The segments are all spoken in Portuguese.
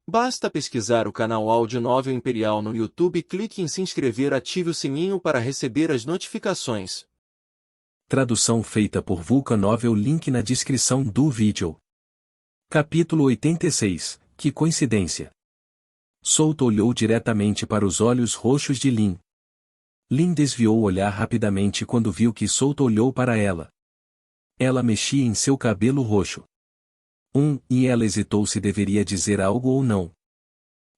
Basta pesquisar o canal Áudio Novel Imperial no YouTube e clique em se inscrever, ative o sininho para receber as notificações. Tradução feita por Vulcan Novel, link na descrição do vídeo. Capítulo 86, que coincidência. Souta olhou diretamente para os olhos roxos de Lin. Lin desviou o olhar rapidamente quando viu que Souta olhou para ela. Ela mexia em seu cabelo roxo. E ela hesitou se deveria dizer algo ou não.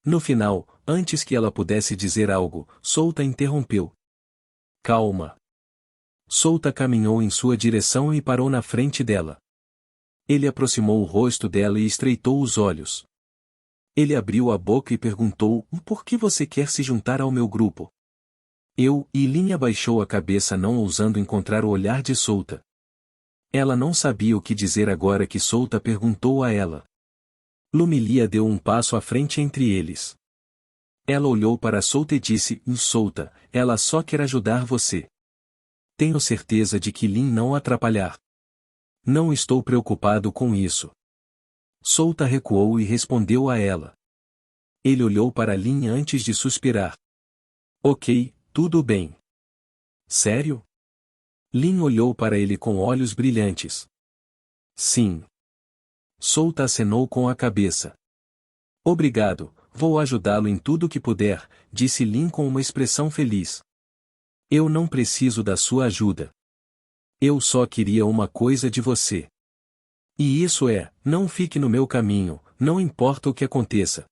No final, antes que ela pudesse dizer algo, Souta interrompeu. Calma. Souta caminhou em sua direção e parou na frente dela. Ele aproximou o rosto dela e estreitou os olhos. Ele abriu a boca e perguntou: por que você quer se juntar ao meu grupo? E Lin abaixou a cabeça, não ousando encontrar o olhar de Souta. Ela não sabia o que dizer agora que Souta perguntou a ela. Lumilia deu um passo à frente entre eles. Ela olhou para Souta e disse: Souta, ela só quer ajudar você. Tenho certeza de que Lin não atrapalhar. Não estou preocupado com isso. Souta recuou e respondeu a ela. Ele olhou para Lin antes de suspirar. Ok, tudo bem. Sério? Lin olhou para ele com olhos brilhantes. Sim. Souta acenou com a cabeça. Obrigado, vou ajudá-lo em tudo que puder, disse Lin com uma expressão feliz. Eu não preciso da sua ajuda. Eu só queria uma coisa de você. E isso é, não fique no meu caminho, não importa o que aconteça.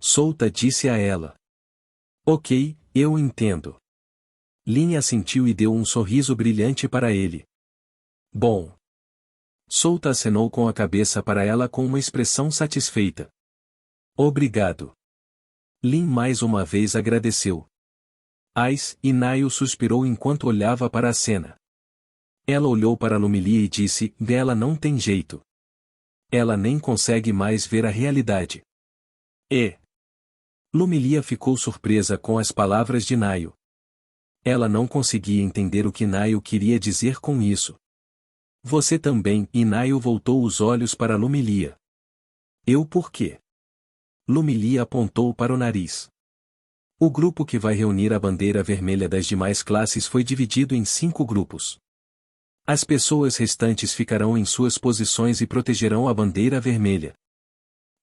Souta disse a ela. Ok, eu entendo. Lin assentiu e deu um sorriso brilhante para ele. Bom. Souta acenou com a cabeça para ela com uma expressão satisfeita. Obrigado. Lin mais uma vez agradeceu. Ais e Naio suspirou enquanto olhava para a cena. Ela olhou para Lumilia e disse: Ela não tem jeito. Ela nem consegue mais ver a realidade. Lumilia ficou surpresa com as palavras de Naio. Ela não conseguia entender o que Naio queria dizer com isso. Você também, e Naio voltou os olhos para Lumilia. Eu por quê? Lumilia apontou para o nariz. O grupo que vai reunir a bandeira vermelha das demais classes foi dividido em 5 grupos. As pessoas restantes ficarão em suas posições e protegerão a bandeira vermelha.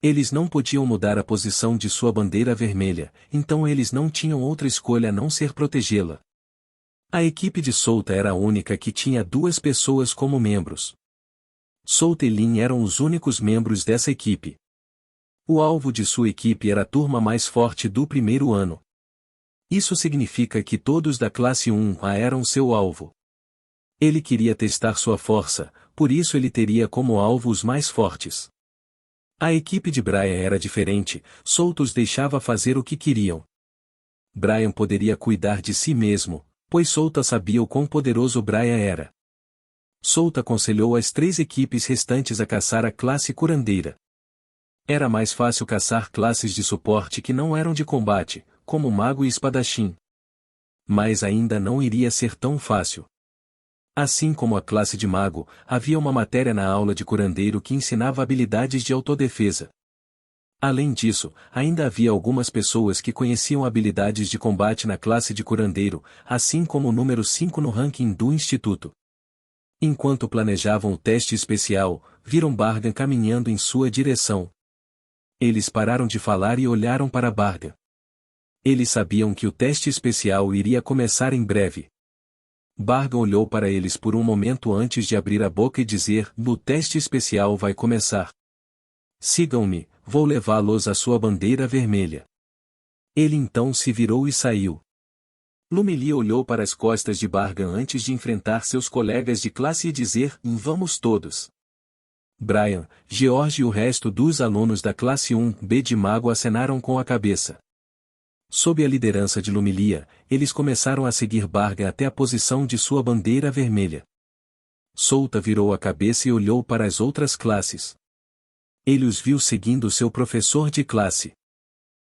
Eles não podiam mudar a posição de sua bandeira vermelha, então eles não tinham outra escolha a não ser protegê-la. A equipe de Souta era a única que tinha 2 pessoas como membros. Souta e Lin eram os únicos membros dessa equipe. O alvo de sua equipe era a turma mais forte do primeiro ano. Isso significa que todos da classe 1A eram seu alvo. Ele queria testar sua força, por isso ele teria como alvo os mais fortes. A equipe de Brian era diferente, Souta os deixava fazer o que queriam. Brian poderia cuidar de si mesmo, pois Souta sabia o quão poderoso Brian era. Souta aconselhou as 3 equipes restantes a caçar a classe curandeira. Era mais fácil caçar classes de suporte que não eram de combate, como mago e espadachim. Mas ainda não iria ser tão fácil. Assim como a classe de mago, havia uma matéria na aula de curandeiro que ensinava habilidades de autodefesa. Além disso, ainda havia algumas pessoas que conheciam habilidades de combate na classe de curandeiro, assim como o número 5 no ranking do instituto. Enquanto planejavam o teste especial, viram Bargan caminhando em sua direção. Eles pararam de falar e olharam para Bargan. Eles sabiam que o teste especial iria começar em breve. Bargan olhou para eles por um momento antes de abrir a boca e dizer: o teste especial vai começar. Sigam-me, vou levá-los à sua bandeira vermelha. Ele então se virou e saiu. Lumilia olhou para as costas de Bargan antes de enfrentar seus colegas de classe e dizer: vamos todos. Brian, George e o resto dos alunos da classe 1B de mago acenaram com a cabeça. Sob a liderança de Lumilia, eles começaram a seguir Bargan até a posição de sua bandeira vermelha. Souta virou a cabeça e olhou para as outras classes. Ele os viu seguindo seu professor de classe.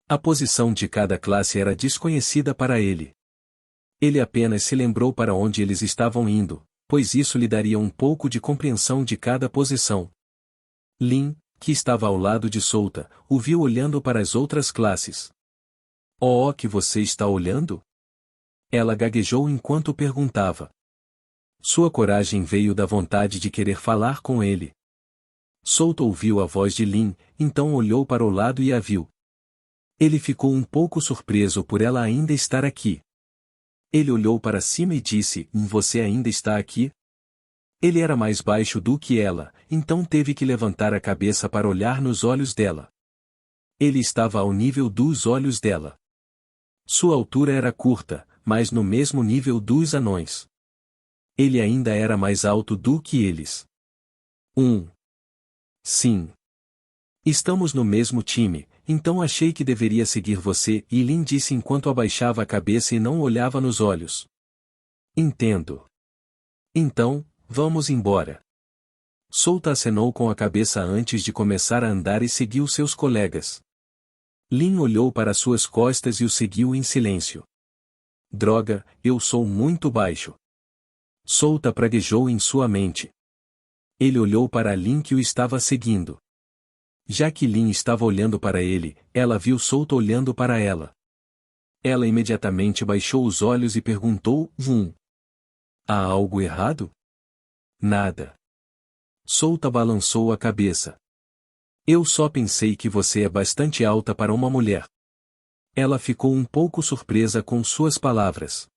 A posição de cada classe era desconhecida para ele. Ele apenas se lembrou para onde eles estavam indo, pois isso lhe daria um pouco de compreensão de cada posição. Lin, que estava ao lado de Souta, o viu olhando para as outras classes. Oh, que você está olhando? Ela gaguejou enquanto perguntava. Sua coragem veio da vontade de querer falar com ele. Souta ouviu a voz de Lin, então olhou para o lado e a viu. Ele ficou um pouco surpreso por ela ainda estar aqui. Ele olhou para cima e disse: Você ainda está aqui? Ele era mais baixo do que ela, então teve que levantar a cabeça para olhar nos olhos dela. Ele estava ao nível dos olhos dela. Sua altura era curta, mas no mesmo nível dos anões. Ele ainda era mais alto do que eles. Sim. Estamos no mesmo time, então achei que deveria seguir você, e Lin disse enquanto abaixava a cabeça e não olhava nos olhos. Entendo. Então, vamos embora. Souta acenou com a cabeça antes de começar a andar e seguiu seus colegas. Lin olhou para suas costas e o seguiu em silêncio. Droga, eu sou muito baixo. Souta praguejou em sua mente. Ele olhou para Lin que o estava seguindo. Já que Lin estava olhando para ele, ela viu Souta olhando para ela. Ela imediatamente baixou os olhos e perguntou: Há algo errado? Nada. Souta balançou a cabeça. Eu só pensei que você é bastante alta para uma mulher. Ela ficou um pouco surpresa com suas palavras.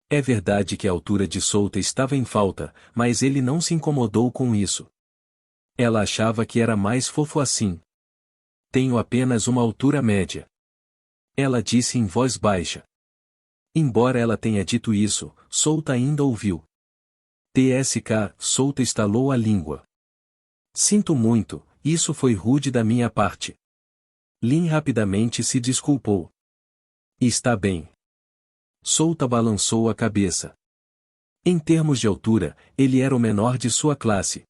É verdade que a altura de Souta estava em falta, mas ele não se incomodou com isso. Ela achava que era mais fofo assim. Tenho apenas uma altura média. Ela disse em voz baixa. Embora ela tenha dito isso, Souta ainda ouviu. TSK, Souta estalou a língua. Sinto muito, isso foi rude da minha parte. Lin rapidamente se desculpou. Está bem. Souta balançou a cabeça. Em termos de altura, ele era o menor de sua classe.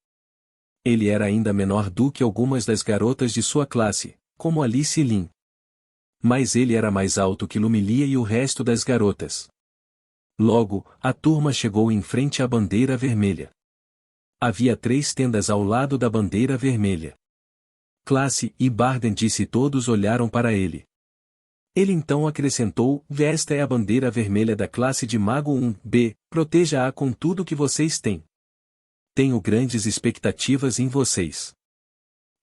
Ele era ainda menor do que algumas das garotas de sua classe, como Alice e Lin. Mas ele era mais alto que Lumilia e o resto das garotas. Logo, a turma chegou em frente à bandeira vermelha. Havia 3 tendas ao lado da bandeira vermelha. Classe e Barden disse e todos olharam para ele. Ele então acrescentou: Esta é a bandeira vermelha da classe de Mago 1B, proteja-a com tudo que vocês têm. Tenho grandes expectativas em vocês.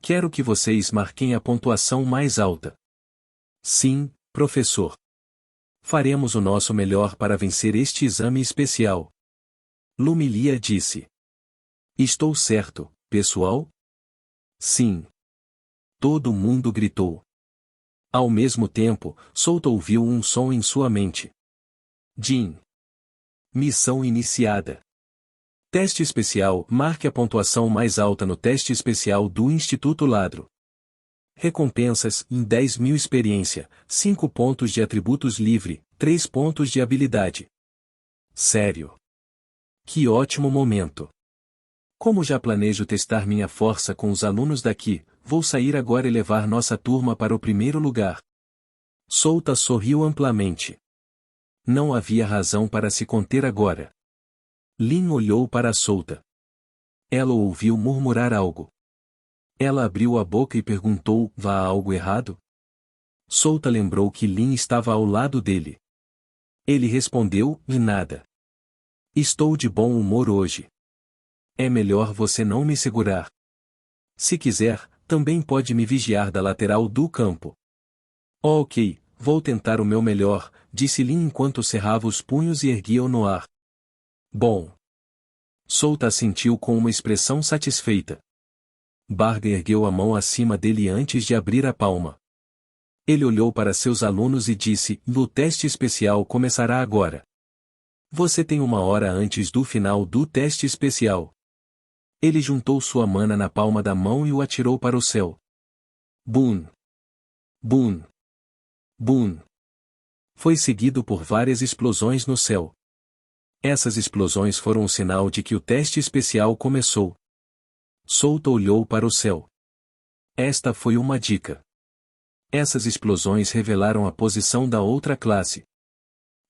Quero que vocês marquem a pontuação mais alta. Sim, professor. Faremos o nosso melhor para vencer este exame especial. Lumilia disse. Estou certo, pessoal? Sim. Todo mundo gritou. Ao mesmo tempo, Souta ouviu um som em sua mente. Jin. Missão iniciada. Teste especial. Marque a pontuação mais alta no teste especial do Instituto Ladro. Recompensas: em 10.000 experiência, 5 pontos de atributos livre, 3 pontos de habilidade. Sério. Que ótimo momento. Como já planejo testar minha força com os alunos daqui, vou sair agora e levar nossa turma para o primeiro lugar. Souta sorriu amplamente. Não havia razão para se conter agora. Lin olhou para Souta. Ela o ouviu murmurar algo. Ela abriu a boca e perguntou: Vá algo errado? Souta lembrou que Lin estava ao lado dele. Ele respondeu: Nada. Estou de bom humor hoje. É melhor você não me segurar. Se quiser, também pode me vigiar da lateral do campo. Ok, vou tentar o meu melhor, disse Lin enquanto cerrava os punhos e erguia-o no ar. Bom. Souta assentiu com uma expressão satisfeita. Barga ergueu a mão acima dele antes de abrir a palma. Ele olhou para seus alunos e disse: O teste especial começará agora. Você tem 1 hora antes do final do teste especial. Ele juntou sua mana na palma da mão e o atirou para o céu. Bum! Bum! Bum! Foi seguido por várias explosões no céu. Essas explosões foram um sinal de que o teste especial começou. Souta olhou para o céu. Esta foi uma dica. Essas explosões revelaram a posição da outra classe.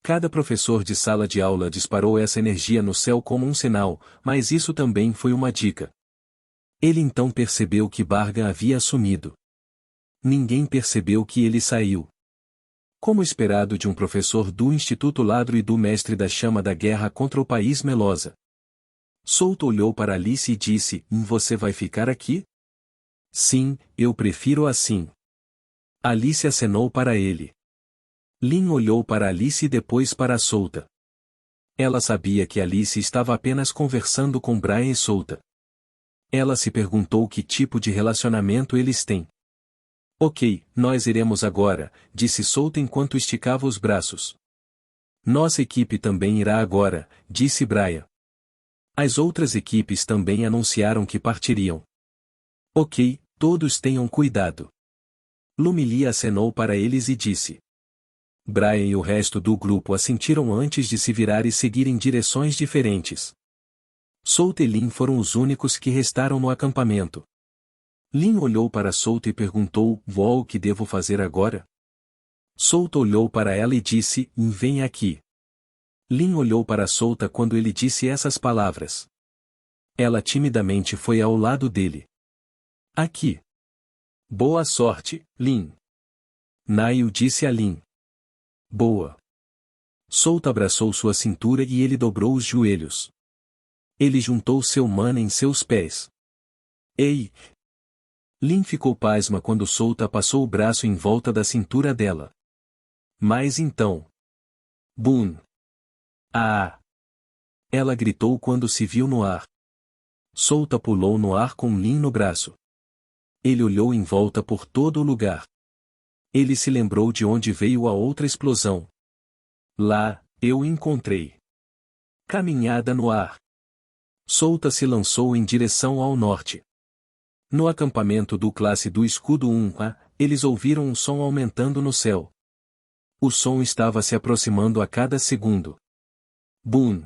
Cada professor de sala de aula disparou essa energia no céu como um sinal, mas isso também foi uma dica. Ele então percebeu que Barga havia sumido. Ninguém percebeu que ele saiu. Como esperado de um professor do Instituto Ladro e do mestre da chama da guerra contra o país Melosa. Souto olhou para Alice e disse: Você vai ficar aqui? Sim, eu prefiro assim. Alice acenou para ele. Lin olhou para Alice e depois para Souta. Ela sabia que Alice estava apenas conversando com Brian e Souta. Ela se perguntou que tipo de relacionamento eles têm. Ok, nós iremos agora, disse Souta enquanto esticava os braços. Nossa equipe também irá agora, disse Brian. As outras equipes também anunciaram que partiriam. Ok, todos tenham cuidado. Lumilia acenou para eles e disse. Brian e o resto do grupo assentiram antes de se virar e seguir em direções diferentes. Souta e Lin foram os únicos que restaram no acampamento. Lin olhou para Souta e perguntou: Vó, o que devo fazer agora? Souta olhou para ela e disse: Vem aqui. Lin olhou para Souta quando ele disse essas palavras. Ela timidamente foi ao lado dele. Aqui. Boa sorte, Lin. Naio disse a Lin. Boa. Souta abraçou sua cintura e ele dobrou os joelhos. Ele juntou seu mana em seus pés. Ei! Lin ficou pasma quando Souta passou o braço em volta da cintura dela. Mas então... Boom! Ah! Ela gritou quando se viu no ar. Souta pulou no ar com Lin no braço. Ele olhou em volta por todo o lugar. Ele se lembrou de onde veio a outra explosão. Lá, eu encontrei. Caminhada no ar. Souta se lançou em direção ao norte. No acampamento do classe do escudo 1A, eles ouviram um som aumentando no céu. O som estava se aproximando a cada segundo. Boom!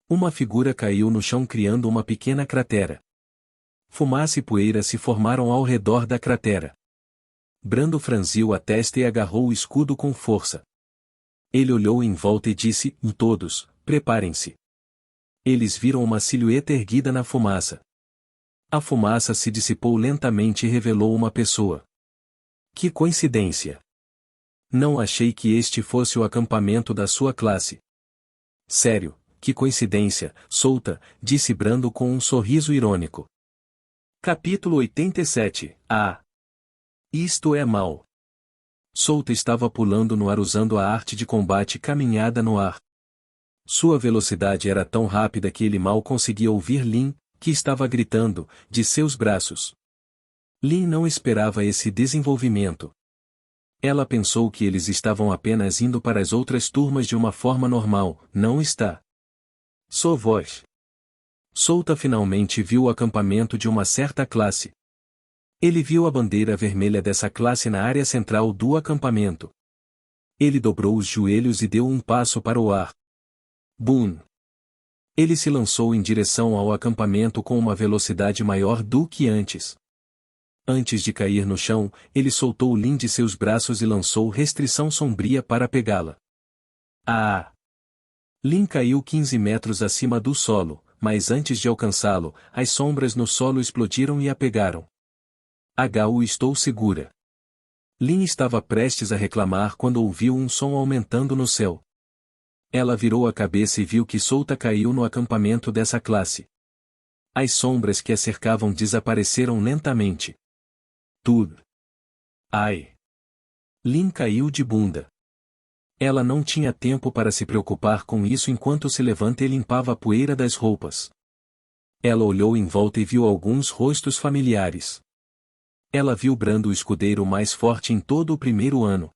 Uma figura caiu no chão criando uma pequena cratera. Fumaça e poeira se formaram ao redor da cratera. Brando franziu a testa e agarrou o escudo com força. Ele olhou em volta e disse: Todos, preparem-se. Eles viram uma silhueta erguida na fumaça. A fumaça se dissipou lentamente e revelou uma pessoa. Que coincidência! Não achei que este fosse o acampamento da sua classe. Sério, que coincidência, Souta, disse Brando com um sorriso irônico. Capítulo 87. Isto é mal. Souta estava pulando no ar usando a arte de combate caminhada no ar. Sua velocidade era tão rápida que ele mal conseguia ouvir Lin, que estava gritando, de seus braços. Lin não esperava esse desenvolvimento. Ela pensou que eles estavam apenas indo para as outras turmas de uma forma normal, não está. Sua voz. Souta finalmente viu o acampamento de uma certa classe. Ele viu a bandeira vermelha dessa classe na área central do acampamento. Ele dobrou os joelhos e deu um passo para o ar. Boom! Ele se lançou em direção ao acampamento com uma velocidade maior do que antes. Antes de cair no chão, ele soltou Lin de seus braços e lançou restrição sombria para pegá-la. Lin caiu 15 metros acima do solo, mas antes de alcançá-lo, as sombras no solo explodiram e a pegaram. Estou segura. Lin estava prestes a reclamar quando ouviu um som aumentando no céu. Ela virou a cabeça e viu que Souta caiu no acampamento dessa classe. As sombras que a cercavam desapareceram lentamente. Tudo. Ai! Lin caiu de bunda. Ela não tinha tempo para se preocupar com isso enquanto se levanta e limpava a poeira das roupas. Ela olhou em volta e viu alguns rostos familiares. Ela viu Brando o escudeiro mais forte em todo o primeiro ano.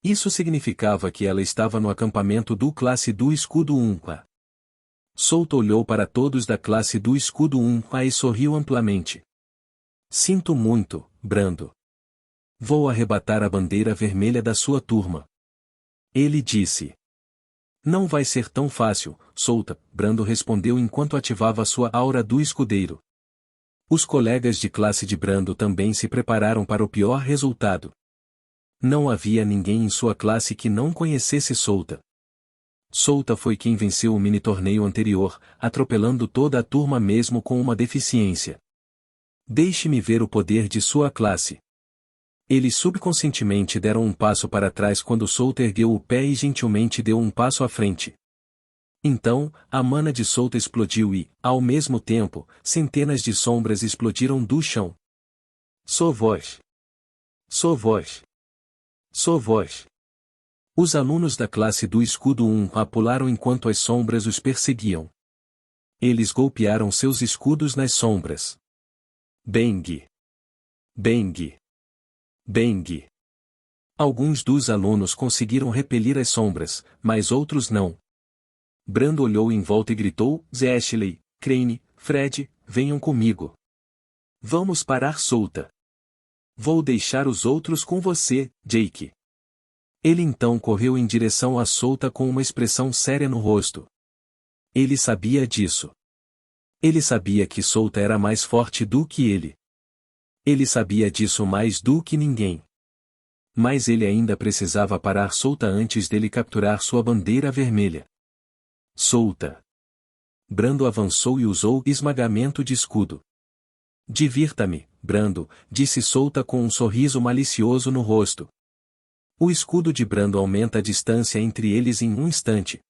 Isso significava que ela estava no acampamento do classe do escudo 1A. Souta olhou para todos da classe do escudo 1A e sorriu amplamente. Sinto muito, Brando. Vou arrebatar a bandeira vermelha da sua turma. Ele disse. Não vai ser tão fácil, Souta, Brando respondeu enquanto ativava sua aura do escudeiro. Os colegas de classe de Brando também se prepararam para o pior resultado. Não havia ninguém em sua classe que não conhecesse Souta. Souta foi quem venceu o mini-torneio anterior, atropelando toda a turma mesmo com uma deficiência. Deixe-me ver o poder de sua classe. Eles subconscientemente deram um passo para trás quando Souta ergueu o pé e gentilmente deu um passo à frente. Então, a mana de Souta explodiu e, ao mesmo tempo, centenas de sombras explodiram do chão. Sou voz. Sou voz. Sou voz. Os alunos da classe do escudo 1A pularam enquanto as sombras os perseguiam. Eles golpearam seus escudos nas sombras. Bang! Bang! Bang! Alguns dos alunos conseguiram repelir as sombras, mas outros não. Brando olhou em volta e gritou: Ashley, Crane, Fred, venham comigo. Vamos parar Souta. Vou deixar os outros com você, Jake. Ele então correu em direção a Souta com uma expressão séria no rosto. Ele sabia disso. Ele sabia que Souta era mais forte do que ele. Ele sabia disso mais do que ninguém. Mas ele ainda precisava parar Souta antes dele capturar sua bandeira vermelha. Souta. Brando avançou e usou esmagamento de escudo. Divirta-me, Brando, disse Souta com um sorriso malicioso no rosto. O escudo de Brando aumenta a distância entre eles em um instante.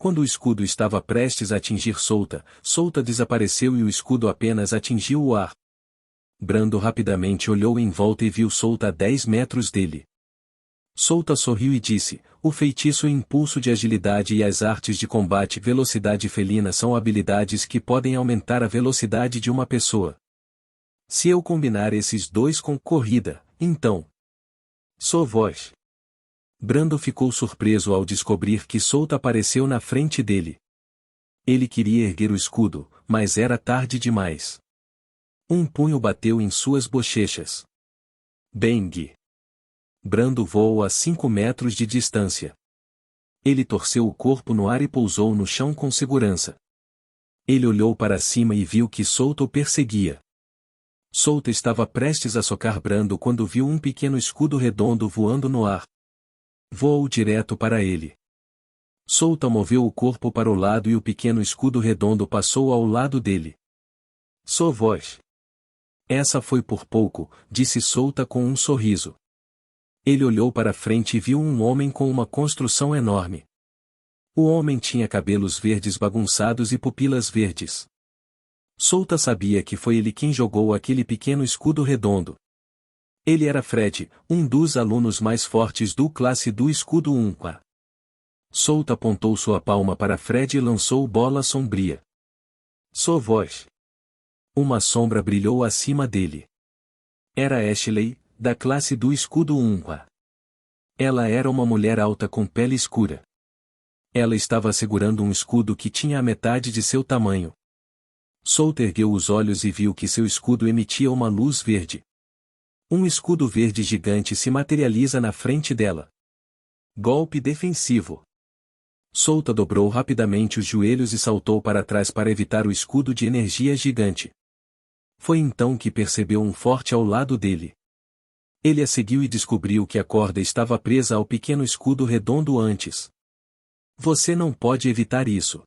Quando o escudo estava prestes a atingir Souta, Souta desapareceu e o escudo apenas atingiu o ar. Brando rapidamente olhou em volta e viu Souta a 10 metros dele. Souta sorriu e disse: o feitiço e impulso de agilidade e as artes de combate velocidade felina são habilidades que podem aumentar a velocidade de uma pessoa. Se eu combinar esses dois com corrida, então... Sou voz. Brando ficou surpreso ao descobrir que Souta apareceu na frente dele. Ele queria erguer o escudo, mas era tarde demais. Um punho bateu em suas bochechas. Bang! Brando voou a 5 metros de distância. Ele torceu o corpo no ar e pousou no chão com segurança. Ele olhou para cima e viu que Souta o perseguia. Souta estava prestes a socar Brando quando viu um pequeno escudo redondo voando no ar. Voou direto para ele. Souta moveu o corpo para o lado e o pequeno escudo redondo passou ao lado dele. Sou voz. Essa foi por pouco, disse Souta com um sorriso. Ele olhou para frente e viu um homem com uma construção enorme. O homem tinha cabelos verdes bagunçados e pupilas verdes. Souta sabia que foi ele quem jogou aquele pequeno escudo redondo. Ele era Fred, um dos alunos mais fortes do classe do escudo 1A. Souta apontou sua palma para Fred e lançou bola sombria. Sou voz. Uma sombra brilhou acima dele. Era Ashley, da classe do escudo 1A. Ela era uma mulher alta com pele escura. Ela estava segurando um escudo que tinha a metade de seu tamanho. Souta ergueu os olhos e viu que seu escudo emitia uma luz verde. Um escudo verde gigante se materializa na frente dela. Golpe defensivo. Souta dobrou rapidamente os joelhos e saltou para trás para evitar o escudo de energia gigante. Foi então que percebeu um forte ao lado dele. Ele a seguiu e descobriu que a corda estava presa ao pequeno escudo redondo antes. Você não pode evitar isso.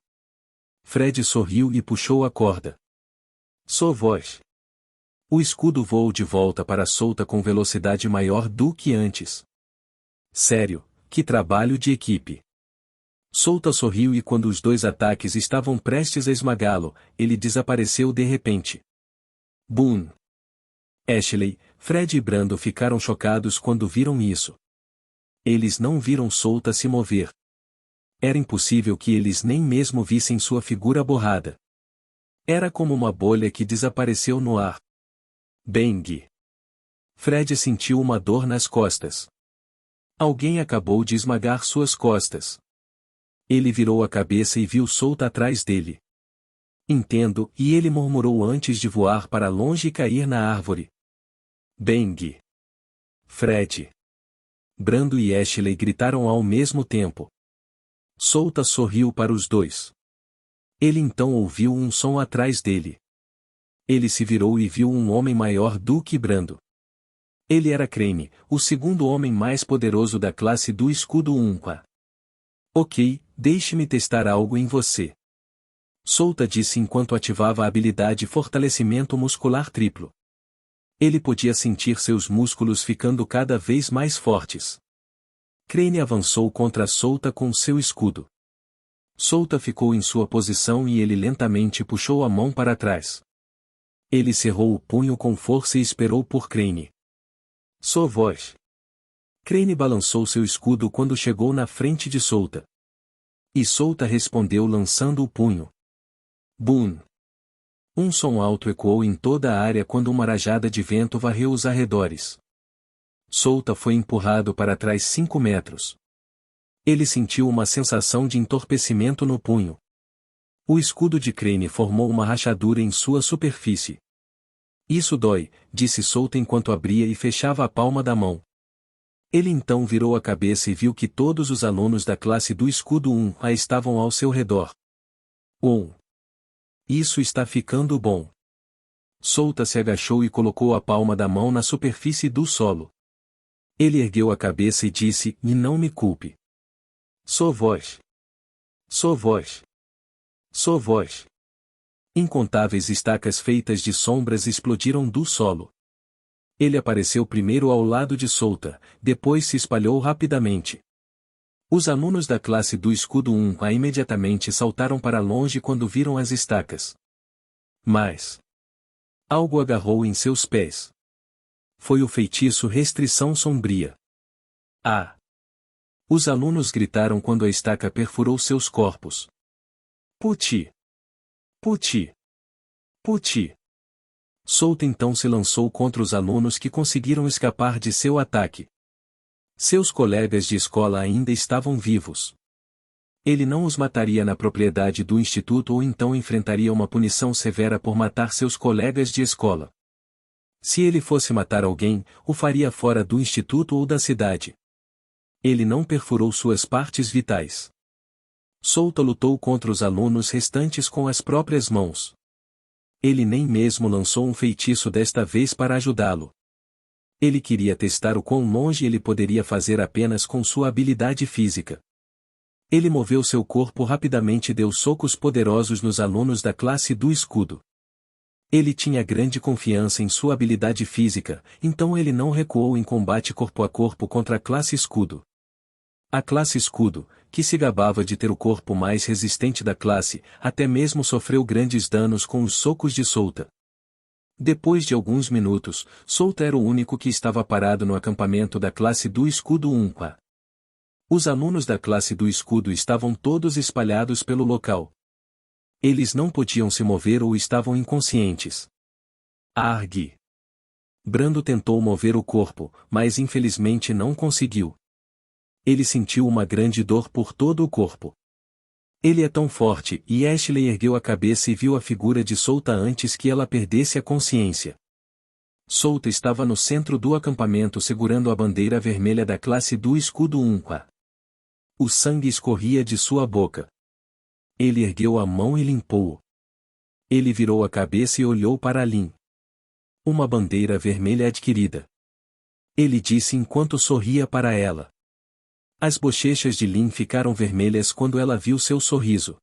Fred sorriu e puxou a corda. Sou voz. O escudo voou de volta para Souta com velocidade maior do que antes. Sério, que trabalho de equipe. Souta sorriu e quando os dois ataques estavam prestes a esmagá-lo, ele desapareceu de repente. Boom! Ashley, Fred e Brando ficaram chocados quando viram isso. Eles não viram Souta se mover. Era impossível que eles nem mesmo vissem sua figura borrada. Era como uma bolha que desapareceu no ar. Bang! Fred sentiu uma dor nas costas. Alguém acabou de esmagar suas costas. Ele virou a cabeça e viu Souta atrás dele. Entendo, e ele murmurou antes de voar para longe e cair na árvore. Bang! Fred! Brando e Ashley gritaram ao mesmo tempo. Souta sorriu para os dois. Ele então ouviu um som atrás dele. Ele se virou e viu um homem maior do que Brando. Ele era Crane, o segundo homem mais poderoso da classe do escudo 1A. Ok, deixe-me testar algo em você. Souta disse enquanto ativava a habilidade Fortalecimento Muscular Triplo. Ele podia sentir seus músculos ficando cada vez mais fortes. Crane avançou contra Souta com seu escudo. Souta ficou em sua posição e ele lentamente puxou a mão para trás. Ele cerrou o punho com força e esperou por Crane. Sua voz. Crane balançou seu escudo quando chegou na frente de Souta. E Souta respondeu lançando o punho. Boom! Um som alto ecoou em toda a área quando uma rajada de vento varreu os arredores. Souta foi empurrado para trás 5 metros. Ele sentiu uma sensação de entorpecimento no punho. O escudo de Crane formou uma rachadura em sua superfície. Isso dói, disse Souta enquanto abria e fechava a palma da mão. Ele então virou a cabeça e viu que todos os alunos da classe do escudo 1A estavam ao seu redor. Isso está ficando bom. Souta se agachou e colocou a palma da mão na superfície do solo. Ele ergueu a cabeça e disse, e não me culpe. Sua voz. Sua voz. Sua voz. Incontáveis estacas feitas de sombras explodiram do solo. Ele apareceu primeiro ao lado de Souta, depois se espalhou rapidamente. Os alunos da classe do escudo 1A imediatamente saltaram para longe quando viram as estacas. Mas algo agarrou em seus pés. Foi o feitiço Restrição Sombria. Ah! Os alunos gritaram quando a estaca perfurou seus corpos. Puti! Puti! Puti! Souta então se lançou contra os alunos que conseguiram escapar de seu ataque. Seus colegas de escola ainda estavam vivos. Ele não os mataria na propriedade do instituto ou então enfrentaria uma punição severa por matar seus colegas de escola. Se ele fosse matar alguém, o faria fora do instituto ou da cidade. Ele não perfurou suas partes vitais. Souta lutou contra os alunos restantes com as próprias mãos. Ele nem mesmo lançou um feitiço desta vez para ajudá-lo. Ele queria testar o quão longe ele poderia fazer apenas com sua habilidade física. Ele moveu seu corpo rapidamente e deu socos poderosos nos alunos da classe do escudo. Ele tinha grande confiança em sua habilidade física, então ele não recuou em combate corpo a corpo contra a classe escudo. A classe escudo, que se gabava de ter o corpo mais resistente da classe, até mesmo sofreu grandes danos com os socos de Souta. Depois de alguns minutos, Souta era o único que estava parado no acampamento da classe do escudo 1A. Os alunos da classe do escudo estavam todos espalhados pelo local. Eles não podiam se mover ou estavam inconscientes. Argue! Brando tentou mover o corpo, mas infelizmente não conseguiu. Ele sentiu uma grande dor por todo o corpo. Ele é tão forte, e Ashley ergueu a cabeça e viu a figura de Souta antes que ela perdesse a consciência. Souta estava no centro do acampamento segurando a bandeira vermelha da classe do escudo 1A. O sangue escorria de sua boca. Ele ergueu a mão e limpou-o. Ele virou a cabeça e olhou para Lin. Uma bandeira vermelha adquirida. Ele disse enquanto sorria para ela. As bochechas de Lin ficaram vermelhas quando ela viu seu sorriso.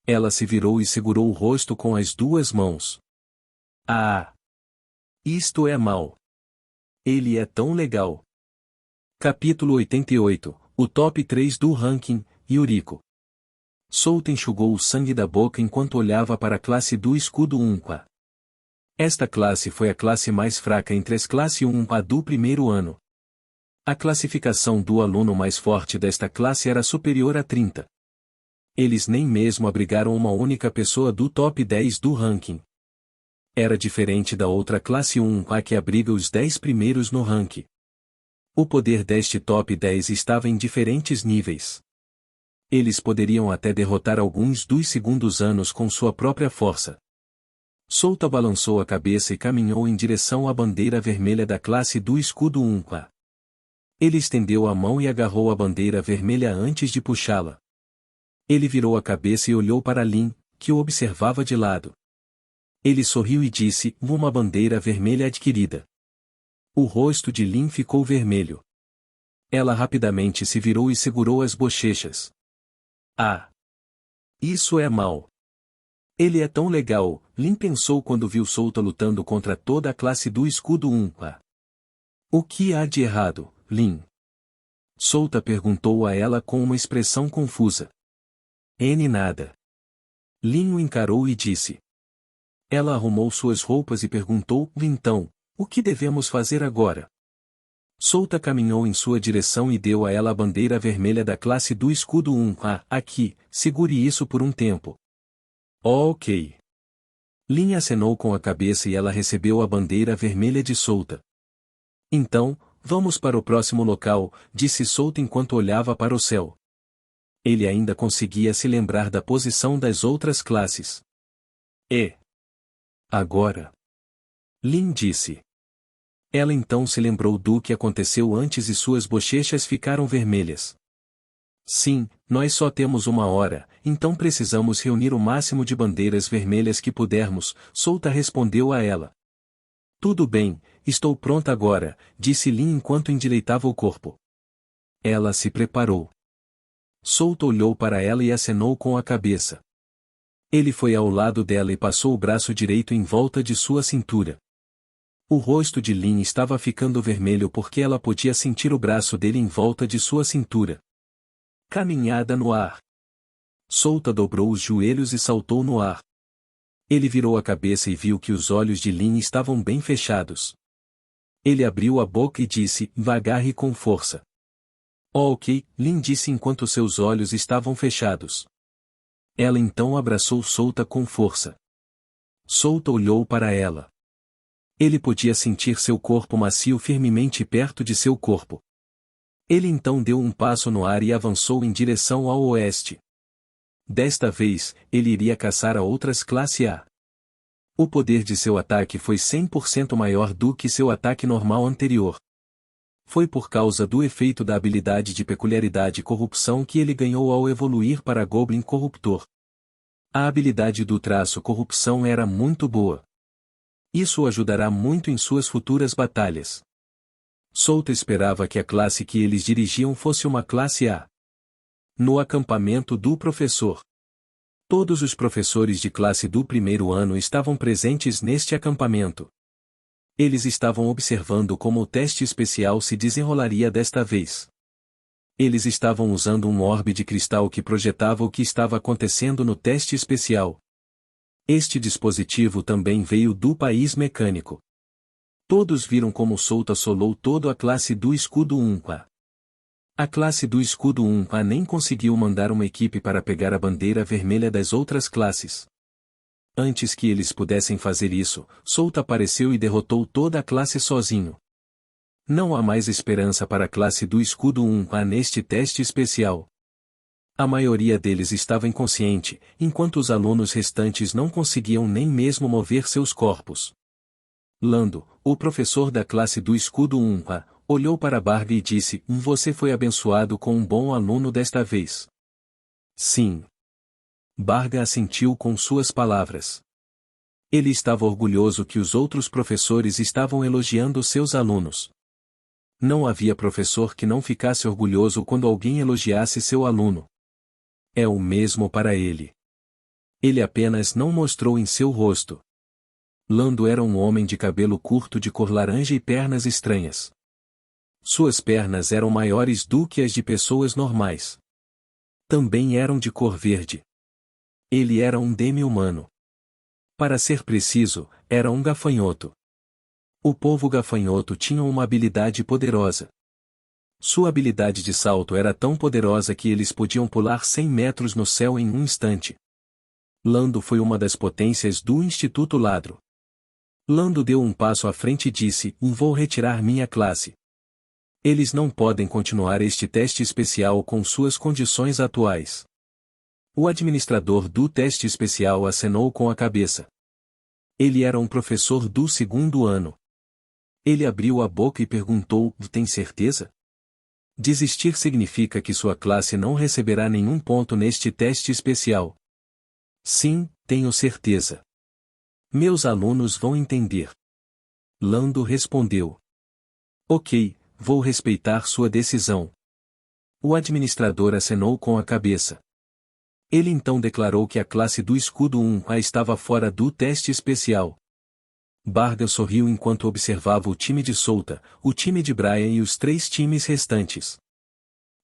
Ela se virou e segurou o rosto com as duas mãos. Ah! Isto é mal. Ele é tão legal. Capítulo 88, o top 3 do ranking, Yuriko. Souta enxugou o sangue da boca enquanto olhava para a classe do escudo 1A. Esta classe foi a classe mais fraca entre as classes 1A do primeiro ano. A classificação do aluno mais forte desta classe era superior a 30. Eles nem mesmo abrigaram uma única pessoa do top 10 do ranking. Era diferente da outra classe 1A que abriga os 10 primeiros no ranking. O poder deste top 10 estava em diferentes níveis. Eles poderiam até derrotar alguns dos segundos anos com sua própria força. Souta balançou a cabeça e caminhou em direção à bandeira vermelha da classe do escudo 1A. Ele estendeu a mão e agarrou a bandeira vermelha antes de puxá-la. Ele virou a cabeça e olhou para Lin, que o observava de lado. Ele sorriu e disse, uma bandeira vermelha adquirida. O rosto de Lin ficou vermelho. Ela rapidamente se virou e segurou as bochechas. Ah! Isso é mal. Ele é tão legal, Lin pensou quando viu Souta lutando contra toda a classe do escudo 1A. O que há de errado, Lin? Souta perguntou a ela com uma expressão confusa. Nada. Lin o encarou e disse. Ela arrumou suas roupas e perguntou, então, o que devemos fazer agora? Souta caminhou em sua direção e deu a ela a bandeira vermelha da classe do escudo 1A. Aqui, segure isso por um tempo. Ok. Lin acenou com a cabeça e ela recebeu a bandeira vermelha de Souta. Então, vamos para o próximo local, disse Souta enquanto olhava para o céu. Ele ainda conseguia se lembrar da posição das outras classes. Agora. Lin disse. Ela então se lembrou do que aconteceu antes e suas bochechas ficaram vermelhas. Sim, nós só temos uma hora, então precisamos reunir o máximo de bandeiras vermelhas que pudermos, Souta respondeu a ela. Tudo bem, estou pronta agora, disse Lin enquanto endireitava o corpo. Ela se preparou. Souta olhou para ela e acenou com a cabeça. Ele foi ao lado dela e passou o braço direito em volta de sua cintura. O rosto de Lin estava ficando vermelho porque ela podia sentir o braço dele em volta de sua cintura. Caminhada no ar. Souta dobrou os joelhos e saltou no ar. Ele virou a cabeça e viu que os olhos de Lin estavam bem fechados. Ele abriu a boca e disse, vagar e com força. Ok, Lin disse enquanto seus olhos estavam fechados. Ela então abraçou Souta com força. Souta olhou para ela. Ele podia sentir seu corpo macio firmemente perto de seu corpo. Ele então deu um passo no ar e avançou em direção ao oeste. Desta vez, ele iria caçar a outras classe A. O poder de seu ataque foi 100% maior do que seu ataque normal anterior. Foi por causa do efeito da habilidade de peculiaridade corrupção que ele ganhou ao evoluir para Goblin Corruptor. A habilidade do traço corrupção era muito boa. Isso o ajudará muito em suas futuras batalhas. Souta esperava que a classe que eles dirigiam fosse uma classe A. No acampamento do professor. Todos os professores de classe do primeiro ano estavam presentes neste acampamento. Eles estavam observando como o teste especial se desenrolaria desta vez. Eles estavam usando um orbe de cristal que projetava o que estava acontecendo no teste especial. Este dispositivo também veio do país mecânico. Todos viram como Souta assolou toda a classe do escudo 1A. A classe do escudo 1A nem conseguiu mandar uma equipe para pegar a bandeira vermelha das outras classes. Antes que eles pudessem fazer isso, Souta apareceu e derrotou toda a classe sozinho. Não há mais esperança para a classe do escudo 1A neste teste especial. A maioria deles estava inconsciente, enquanto os alunos restantes não conseguiam nem mesmo mover seus corpos. Lando, o professor da classe do escudo 1A, olhou para Barbie e disse, você foi abençoado com um bom aluno desta vez. Sim. Barga assentiu com suas palavras. Ele estava orgulhoso que os outros professores estavam elogiando seus alunos. Não havia professor que não ficasse orgulhoso quando alguém elogiasse seu aluno. É o mesmo para ele. Ele apenas não mostrou em seu rosto. Lando era um homem de cabelo curto de cor laranja e pernas estranhas. Suas pernas eram maiores do que as de pessoas normais. Também eram de cor verde. Ele era um demi-humano. Para ser preciso, era um gafanhoto. O povo gafanhoto tinha uma habilidade poderosa. Sua habilidade de salto era tão poderosa que eles podiam pular 100 metros no céu em um instante. Lando foi uma das potências do Instituto Ladro. Lando deu um passo à frente e disse, vou retirar minha classe. Eles não podem continuar este teste especial com suas condições atuais. O administrador do teste especial acenou com a cabeça. Ele era um professor do segundo ano. Ele abriu a boca e perguntou, tem certeza? Desistir significa que sua classe não receberá nenhum ponto neste teste especial. Sim, tenho certeza. Meus alunos vão entender. Lando respondeu. Ok, vou respeitar sua decisão. O administrador acenou com a cabeça. Ele então declarou que a classe do escudo 1A estava fora do teste especial. Barga sorriu enquanto observava o time de Solta, o time de Brian e os 3 times restantes.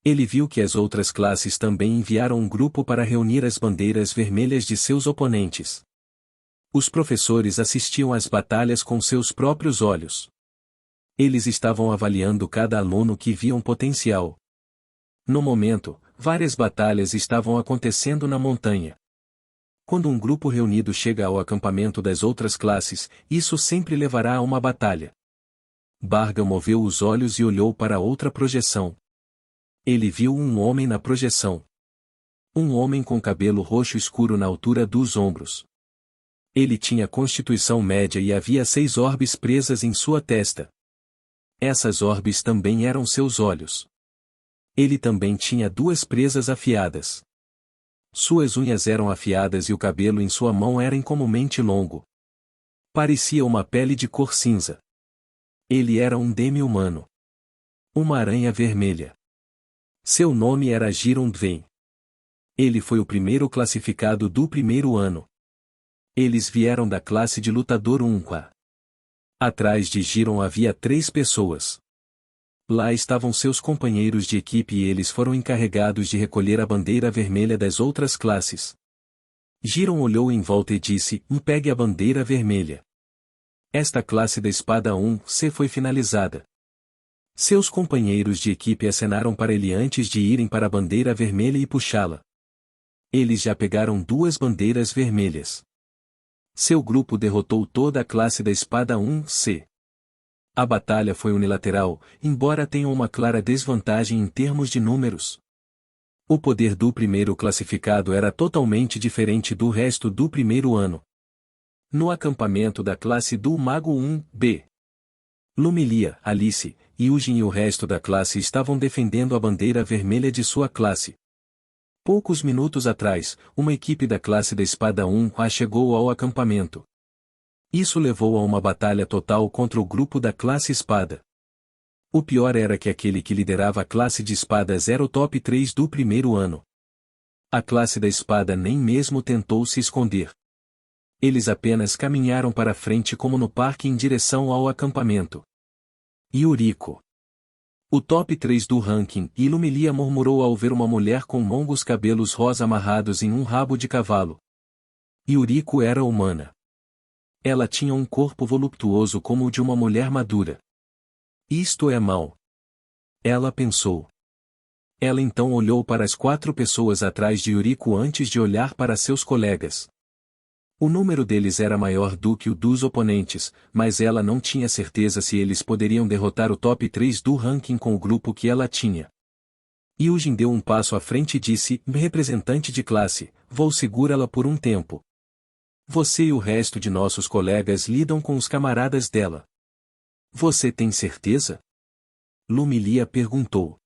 Ele viu que as outras classes também enviaram um grupo para reunir as bandeiras vermelhas de seus oponentes. Os professores assistiam às batalhas com seus próprios olhos. Eles estavam avaliando cada aluno que viam potencial. No momento, várias batalhas estavam acontecendo na montanha. Quando um grupo reunido chega ao acampamento das outras classes, isso sempre levará a uma batalha. Barga moveu os olhos e olhou para outra projeção. Ele viu um homem na projeção. Um homem com cabelo roxo escuro na altura dos ombros. Ele tinha constituição média e havia 6 orbes presas em sua testa. Essas orbes também eram seus olhos. Ele também tinha 2 presas afiadas. Suas unhas eram afiadas e o cabelo em sua mão era incomumente longo. Parecia uma pele de cor cinza. Ele era um demi-humano. Uma aranha vermelha. Seu nome era Giron Dvain. Ele foi o primeiro classificado do primeiro ano. Eles vieram da classe de lutador 1A. Atrás de Giron havia 3 pessoas. Lá estavam seus companheiros de equipe e eles foram encarregados de recolher a bandeira vermelha das outras classes. Giron olhou em volta e disse: pegue a bandeira vermelha. Esta classe da espada 1C foi finalizada. Seus companheiros de equipe acenaram para ele antes de irem para a bandeira vermelha e puxá-la. Eles já pegaram 2 bandeiras vermelhas. Seu grupo derrotou toda a classe da espada 1C. A batalha foi unilateral, embora tenha uma clara desvantagem em termos de números. O poder do primeiro classificado era totalmente diferente do resto do primeiro ano. No acampamento da classe do Mago 1B, Lumilia, Alice, Yujin e o resto da classe estavam defendendo a bandeira vermelha de sua classe. Poucos minutos atrás, uma equipe da classe da espada 1A chegou ao acampamento. Isso levou a uma batalha total contra o grupo da classe espada. O pior era que aquele que liderava a classe de espadas era o top 3 do primeiro ano. A classe da espada nem mesmo tentou se esconder. Eles apenas caminharam para frente como no parque em direção ao acampamento. Yuriko. O top 3 do ranking, Lumilia murmurou ao ver uma mulher com longos cabelos rosa amarrados em um rabo de cavalo. Yuriko era humana. Ela tinha um corpo voluptuoso como o de uma mulher madura. Isto é mau. Ela pensou. Ela então olhou para as 4 pessoas atrás de Yuriko antes de olhar para seus colegas. O número deles era maior do que o dos oponentes, mas ela não tinha certeza se eles poderiam derrotar o top 3 do ranking com o grupo que ela tinha. Yujin deu um passo à frente e disse: representante de classe, vou segurá-la por um tempo. Você e o resto de nossos colegas lidam com os camaradas dela. Você tem certeza? Lumilia perguntou.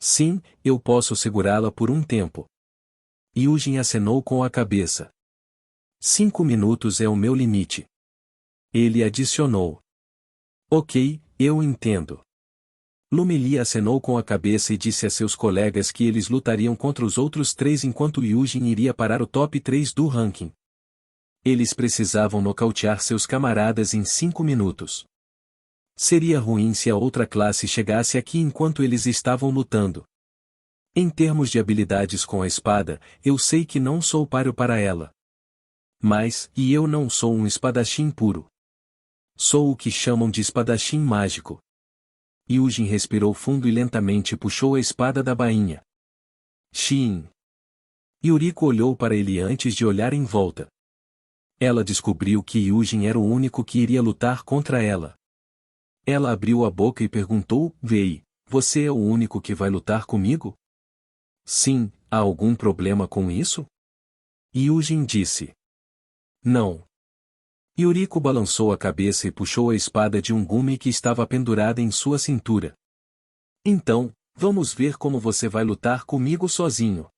Sim, eu posso segurá-la por um tempo. Yujin acenou com a cabeça. 5 minutos é o meu limite. Ele adicionou. Ok, eu entendo. Lumilia acenou com a cabeça e disse a seus colegas que eles lutariam contra os outros 3 enquanto Yujin iria parar o top 3 do ranking. Eles precisavam nocautear seus camaradas em 5 minutos. Seria ruim se a outra classe chegasse aqui enquanto eles estavam lutando. Em termos de habilidades com a espada, eu sei que não sou páreo para ela. Mas, eu não sou um espadachim puro. Sou o que chamam de espadachim mágico. Yujin respirou fundo e lentamente puxou a espada da bainha. Shin. Yuriko olhou para ele antes de olhar em volta. Ela descobriu que Yujin era o único que iria lutar contra ela. Ela abriu a boca e perguntou: Vei, você é o único que vai lutar comigo? Sim, há algum problema com isso? Yujin disse. Não. Yuriko balançou a cabeça e puxou a espada de um gume que estava pendurada em sua cintura. Então, vamos ver como você vai lutar comigo sozinho.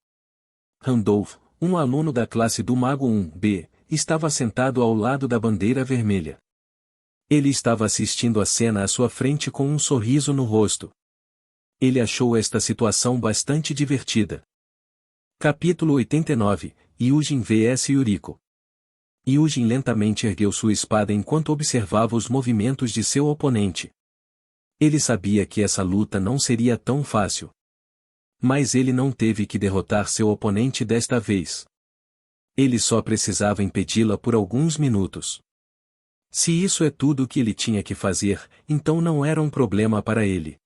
Randolph, um aluno da classe do Mago 1B, estava sentado ao lado da bandeira vermelha. Ele estava assistindo a cena à sua frente com um sorriso no rosto. Ele achou esta situação bastante divertida. Capítulo 89, Hyujin vs Yuriko. Hyujin lentamente ergueu sua espada enquanto observava os movimentos de seu oponente. Ele sabia que essa luta não seria tão fácil. Mas ele não teve que derrotar seu oponente desta vez. Ele só precisava impedi-la por alguns minutos. Se isso é tudo o que ele tinha que fazer, então não era um problema para ele.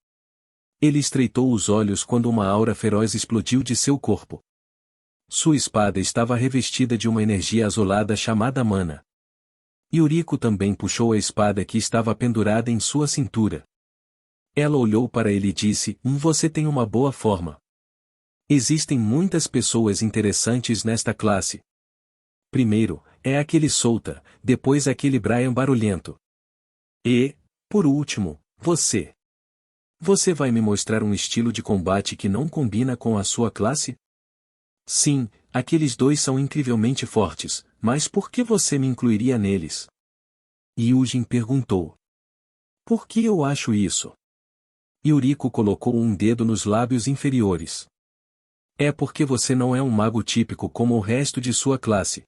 Ele estreitou os olhos quando uma aura feroz explodiu de seu corpo. Sua espada estava revestida de uma energia azulada chamada mana. Yuriko também puxou a espada que estava pendurada em sua cintura. Ela olhou para ele e disse: Você tem uma boa forma. Existem muitas pessoas interessantes nesta classe. Primeiro, é aquele solta, depois aquele Brian barulhento. E, por último, você. Você vai me mostrar um estilo de combate que não combina com a sua classe? Sim, aqueles dois são incrivelmente fortes, mas por que você me incluiria neles? Hyujin perguntou. Por que eu acho isso? Yuriko colocou um dedo nos lábios inferiores. É porque você não é um mago típico como o resto de sua classe.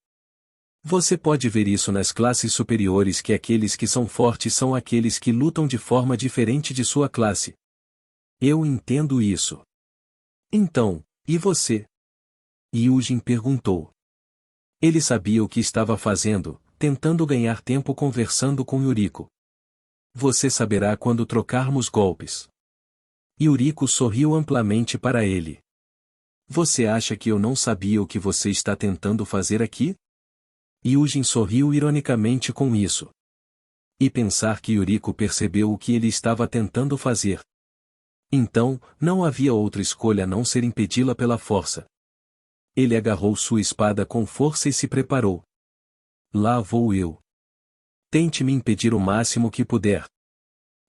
Você pode ver isso nas classes superiores que aqueles que são fortes são aqueles que lutam de forma diferente de sua classe. Eu entendo isso. Então, e você? Hyujin perguntou. Ele sabia o que estava fazendo, tentando ganhar tempo conversando com Yuriko. Você saberá quando trocarmos golpes. Yuriko sorriu amplamente para ele. Você acha que eu não sabia o que você está tentando fazer aqui? Hyujin sorriu ironicamente com isso. E pensar que Yuriko percebeu o que ele estava tentando fazer. Então, não havia outra escolha a não ser impedi-la pela força. Ele agarrou sua espada com força e se preparou. Lá vou eu. Tente me impedir o máximo que puder.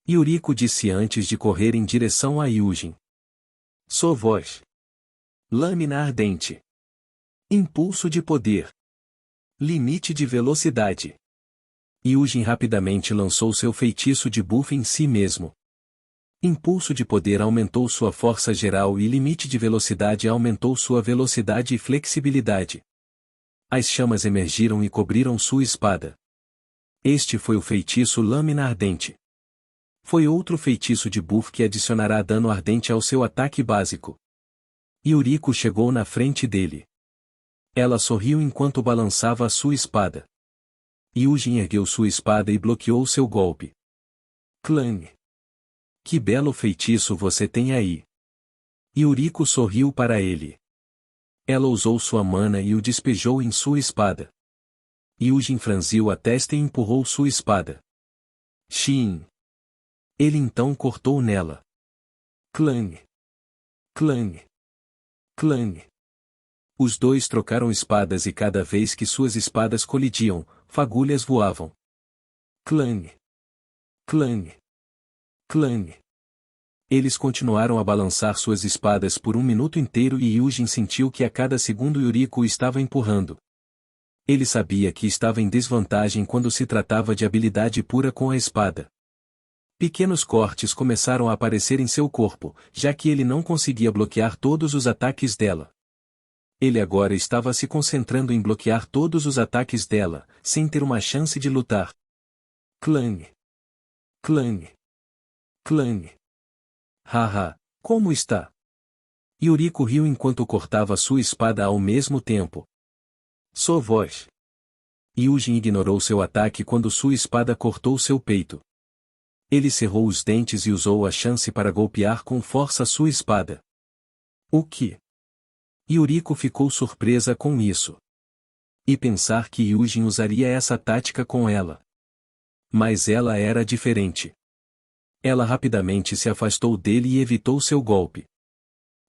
Yuriko disse antes de correr em direção a Hyujin. Sua voz. Lâmina ardente. Impulso de poder. Limite de velocidade. Hyujin rapidamente lançou seu feitiço de buff em si mesmo. Impulso de poder aumentou sua força geral e limite de velocidade aumentou sua velocidade e flexibilidade. As chamas emergiram e cobriram sua espada. Este foi o feitiço Lâmina Ardente. Foi outro feitiço de buff que adicionará dano ardente ao seu ataque básico. Yuriko chegou na frente dele. Ela sorriu enquanto balançava a sua espada. Hyujin ergueu sua espada e bloqueou seu golpe. Clang! Que belo feitiço você tem aí! Yuriko sorriu para ele. Ela usou sua mana e o despejou em sua espada. Hyujin franziu a testa e empurrou sua espada. Shin! Ele então cortou nela. Clang! Clang! Clang! Os dois trocaram espadas e cada vez que suas espadas colidiam, fagulhas voavam. Clang! Clang! Clang! Eles continuaram a balançar suas espadas por um minuto inteiro e Hyujin sentiu que a cada segundo Yuriko o estava empurrando. Ele sabia que estava em desvantagem quando se tratava de habilidade pura com a espada. Pequenos cortes começaram a aparecer em seu corpo, já que ele não conseguia bloquear todos os ataques dela. Ele agora estava se concentrando em bloquear todos os ataques dela, sem ter uma chance de lutar. Clang! Clang! Clang! Haha, como está? Yuriko riu enquanto cortava sua espada ao mesmo tempo. Sua voz. Hyujin ignorou seu ataque quando sua espada cortou seu peito. Ele cerrou os dentes e usou a chance para golpear com força sua espada. O que? Yuriko ficou surpresa com isso. E pensar que Hyujin usaria essa tática com ela. Mas ela era diferente. Ela rapidamente se afastou dele e evitou seu golpe.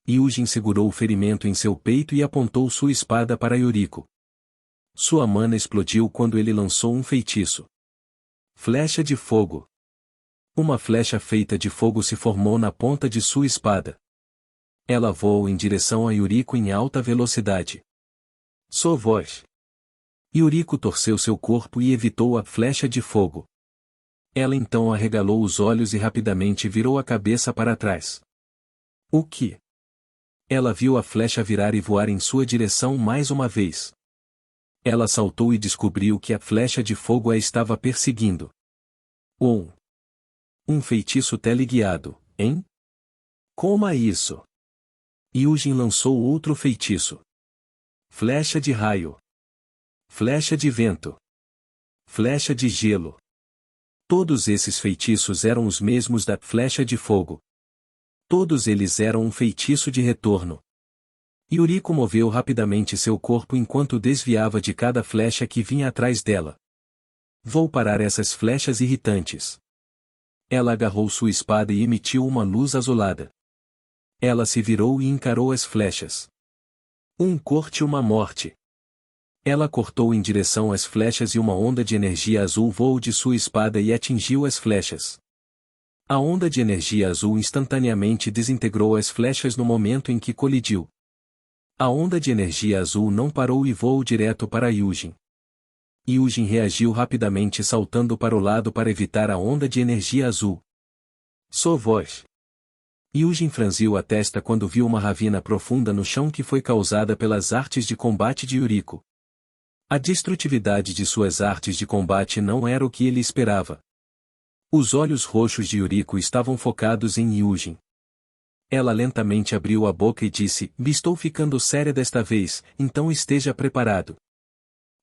Hyujin segurou o ferimento em seu peito e apontou sua espada para Yuriko. Sua mana explodiu quando ele lançou um feitiço. Flecha de fogo. Uma flecha feita de fogo se formou na ponta de sua espada. Ela voou em direção a Yuriko em alta velocidade. Sua voz. Yuriko torceu seu corpo e evitou a flecha de fogo. Ela então arregalou os olhos e rapidamente virou a cabeça para trás. O que? Ela viu a flecha virar e voar em sua direção mais uma vez. Ela saltou e descobriu que a flecha de fogo a estava perseguindo. Um feitiço teleguiado, hein? Coma isso! Yujin lançou outro feitiço. Flecha de raio. Flecha de vento. Flecha de gelo. Todos esses feitiços eram os mesmos da flecha de fogo. Todos eles eram um feitiço de retorno. Yuriko moveu rapidamente seu corpo enquanto desviava de cada flecha que vinha atrás dela. Vou parar essas flechas irritantes. Ela agarrou sua espada e emitiu uma luz azulada. Ela se virou e encarou as flechas. Um corte e uma morte. Ela cortou em direção às flechas e uma onda de energia azul voou de sua espada e atingiu as flechas. A onda de energia azul instantaneamente desintegrou as flechas no momento em que colidiu. A onda de energia azul não parou e voou direto para Yujin. Yujin reagiu rapidamente saltando para o lado para evitar a onda de energia azul. Sua voz. Yujin franziu a testa quando viu uma ravina profunda no chão que foi causada pelas artes de combate de Yuriko. A destrutividade de suas artes de combate não era o que ele esperava. Os olhos roxos de Yuriko estavam focados em Yujin. Ela lentamente abriu a boca e disse: estou ficando séria desta vez, então esteja preparado.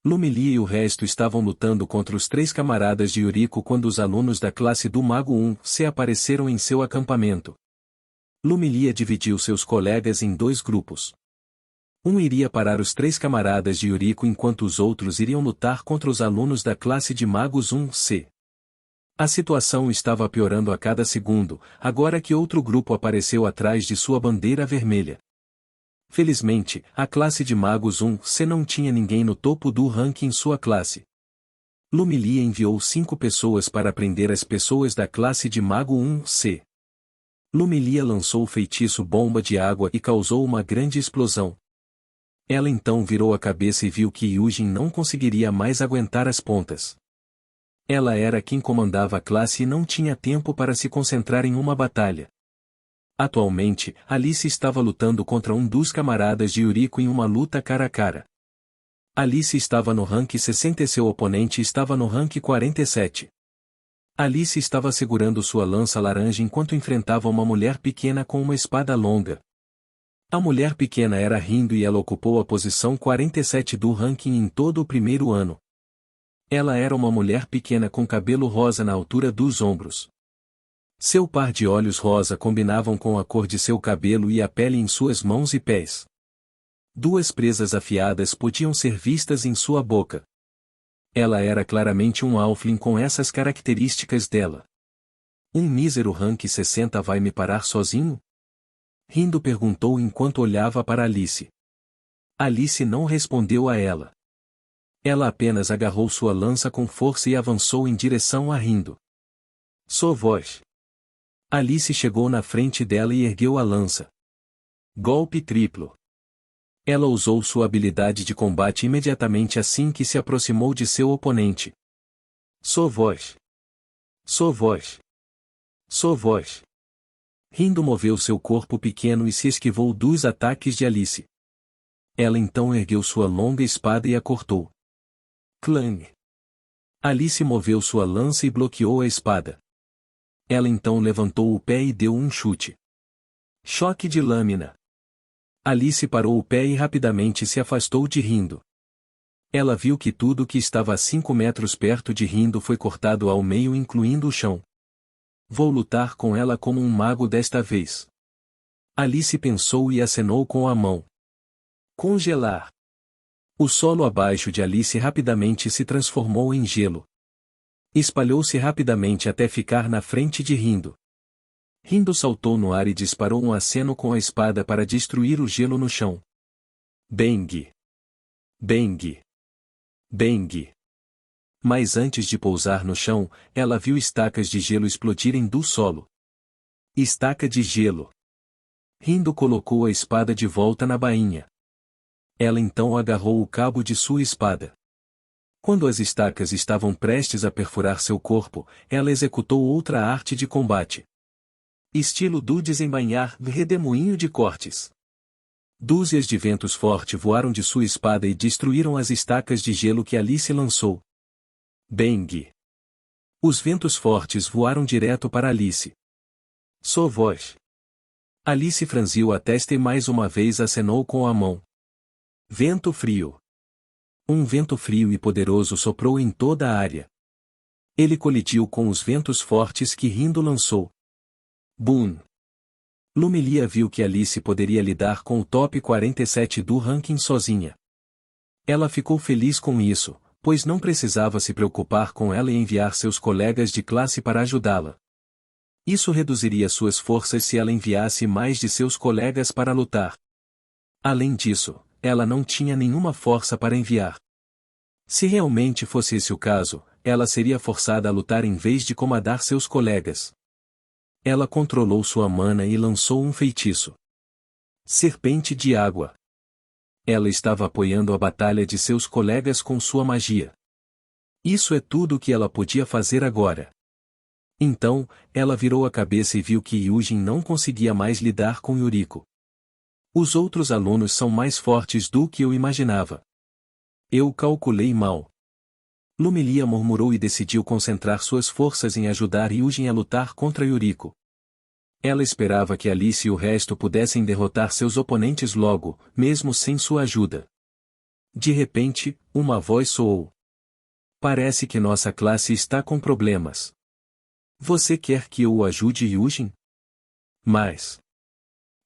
Lumilia e o resto estavam lutando contra os 3 camaradas de Yuriko quando os alunos da classe do Mago 1C apareceram em seu acampamento. Lumilia dividiu seus colegas em 2 grupos. Um iria parar os 3 camaradas de Yuriko enquanto os outros iriam lutar contra os alunos da classe de Magos 1C. A situação estava piorando a cada segundo, agora que outro grupo apareceu atrás de sua bandeira vermelha. Felizmente, a classe de Magos 1C não tinha ninguém no topo do ranking em sua classe. Lumilia enviou 5 pessoas para prender as pessoas da classe de Mago 1C. Lumilia lançou o feitiço bomba de água e causou uma grande explosão. Ela então virou a cabeça e viu que Yujin não conseguiria mais aguentar as pontas. Ela era quem comandava a classe e não tinha tempo para se concentrar em uma batalha. Atualmente, Alice estava lutando contra um dos camaradas de Yuriko em uma luta cara a cara. Alice estava no rank 60 e seu oponente estava no rank 47. Alice estava segurando sua lança laranja enquanto enfrentava uma mulher pequena com uma espada longa. A mulher pequena era Rindo e ela ocupou a posição 47 do ranking em todo o primeiro ano. Ela era uma mulher pequena com cabelo rosa na altura dos ombros. Seu par de olhos rosa combinavam com a cor de seu cabelo e a pele em suas mãos e pés. 2 presas afiadas podiam ser vistas em sua boca. Ela era claramente um halfling com essas características dela. Um mísero rank 60 vai me parar sozinho? Rindo perguntou enquanto olhava para Alice. Alice não respondeu a ela. Ela apenas agarrou sua lança com força e avançou em direção a Rindo. Sua voz. Alice chegou na frente dela e ergueu a lança. Golpe triplo. Ela usou sua habilidade de combate imediatamente assim que se aproximou de seu oponente. Sua voz. Sua voz. Sua voz. Rindo moveu seu corpo pequeno e se esquivou dos ataques de Alice. Ela então ergueu sua longa espada e a cortou. Clang. Alice moveu sua lança e bloqueou a espada. Ela então levantou o pé e deu um chute. Choque de lâmina. Alice parou o pé e rapidamente se afastou de Rindo. Ela viu que tudo que estava a 5 metros perto de Rindo foi cortado ao meio incluindo o chão. Vou lutar com ela como um mago desta vez. Alice pensou e acenou com a mão. Congelar. O solo abaixo de Alice rapidamente se transformou em gelo. Espalhou-se rapidamente até ficar na frente de Rindo. Rindo saltou no ar e disparou um aceno com a espada para destruir o gelo no chão. Bang! Bang! Bang! Mas antes de pousar no chão, ela viu estacas de gelo explodirem do solo. Estaca de gelo. Rindo colocou a espada de volta na bainha. Ela então agarrou o cabo de sua espada. Quando as estacas estavam prestes a perfurar seu corpo, ela executou outra arte de combate. Estilo do desembainhar, redemoinho de cortes. Dúzias de ventos fortes voaram de sua espada e destruíram as estacas de gelo que Alice lançou. Bang! Os ventos fortes voaram direto para Alice. Sua voz. Alice franziu a testa e mais uma vez acenou com a mão. Vento frio. Um vento frio e poderoso soprou em toda a área. Ele colidiu com os ventos fortes que Rindo lançou. Boom! Lumilia viu que Alice poderia lidar com o top 47 do ranking sozinha. Ela ficou feliz com isso, pois não precisava se preocupar com ela e enviar seus colegas de classe para ajudá-la. Isso reduziria suas forças se ela enviasse mais de seus colegas para lutar. Além disso, ela não tinha nenhuma força para enviar. Se realmente fosse esse o caso, ela seria forçada a lutar em vez de comandar seus colegas. Ela controlou sua mana e lançou um feitiço. Serpente de água. Ela estava apoiando a batalha de seus colegas com sua magia. Isso é tudo o que ela podia fazer agora. Então, ela virou a cabeça e viu que Yujin não conseguia mais lidar com Yuriko. Os outros alunos são mais fortes do que eu imaginava. Eu calculei mal. Lumilia murmurou e decidiu concentrar suas forças em ajudar Yujin a lutar contra Yuriko. Ela esperava que Alice e o resto pudessem derrotar seus oponentes logo, mesmo sem sua ajuda. De repente, uma voz soou. Parece que nossa classe está com problemas. Você quer que eu o ajude, Yujin? Mas,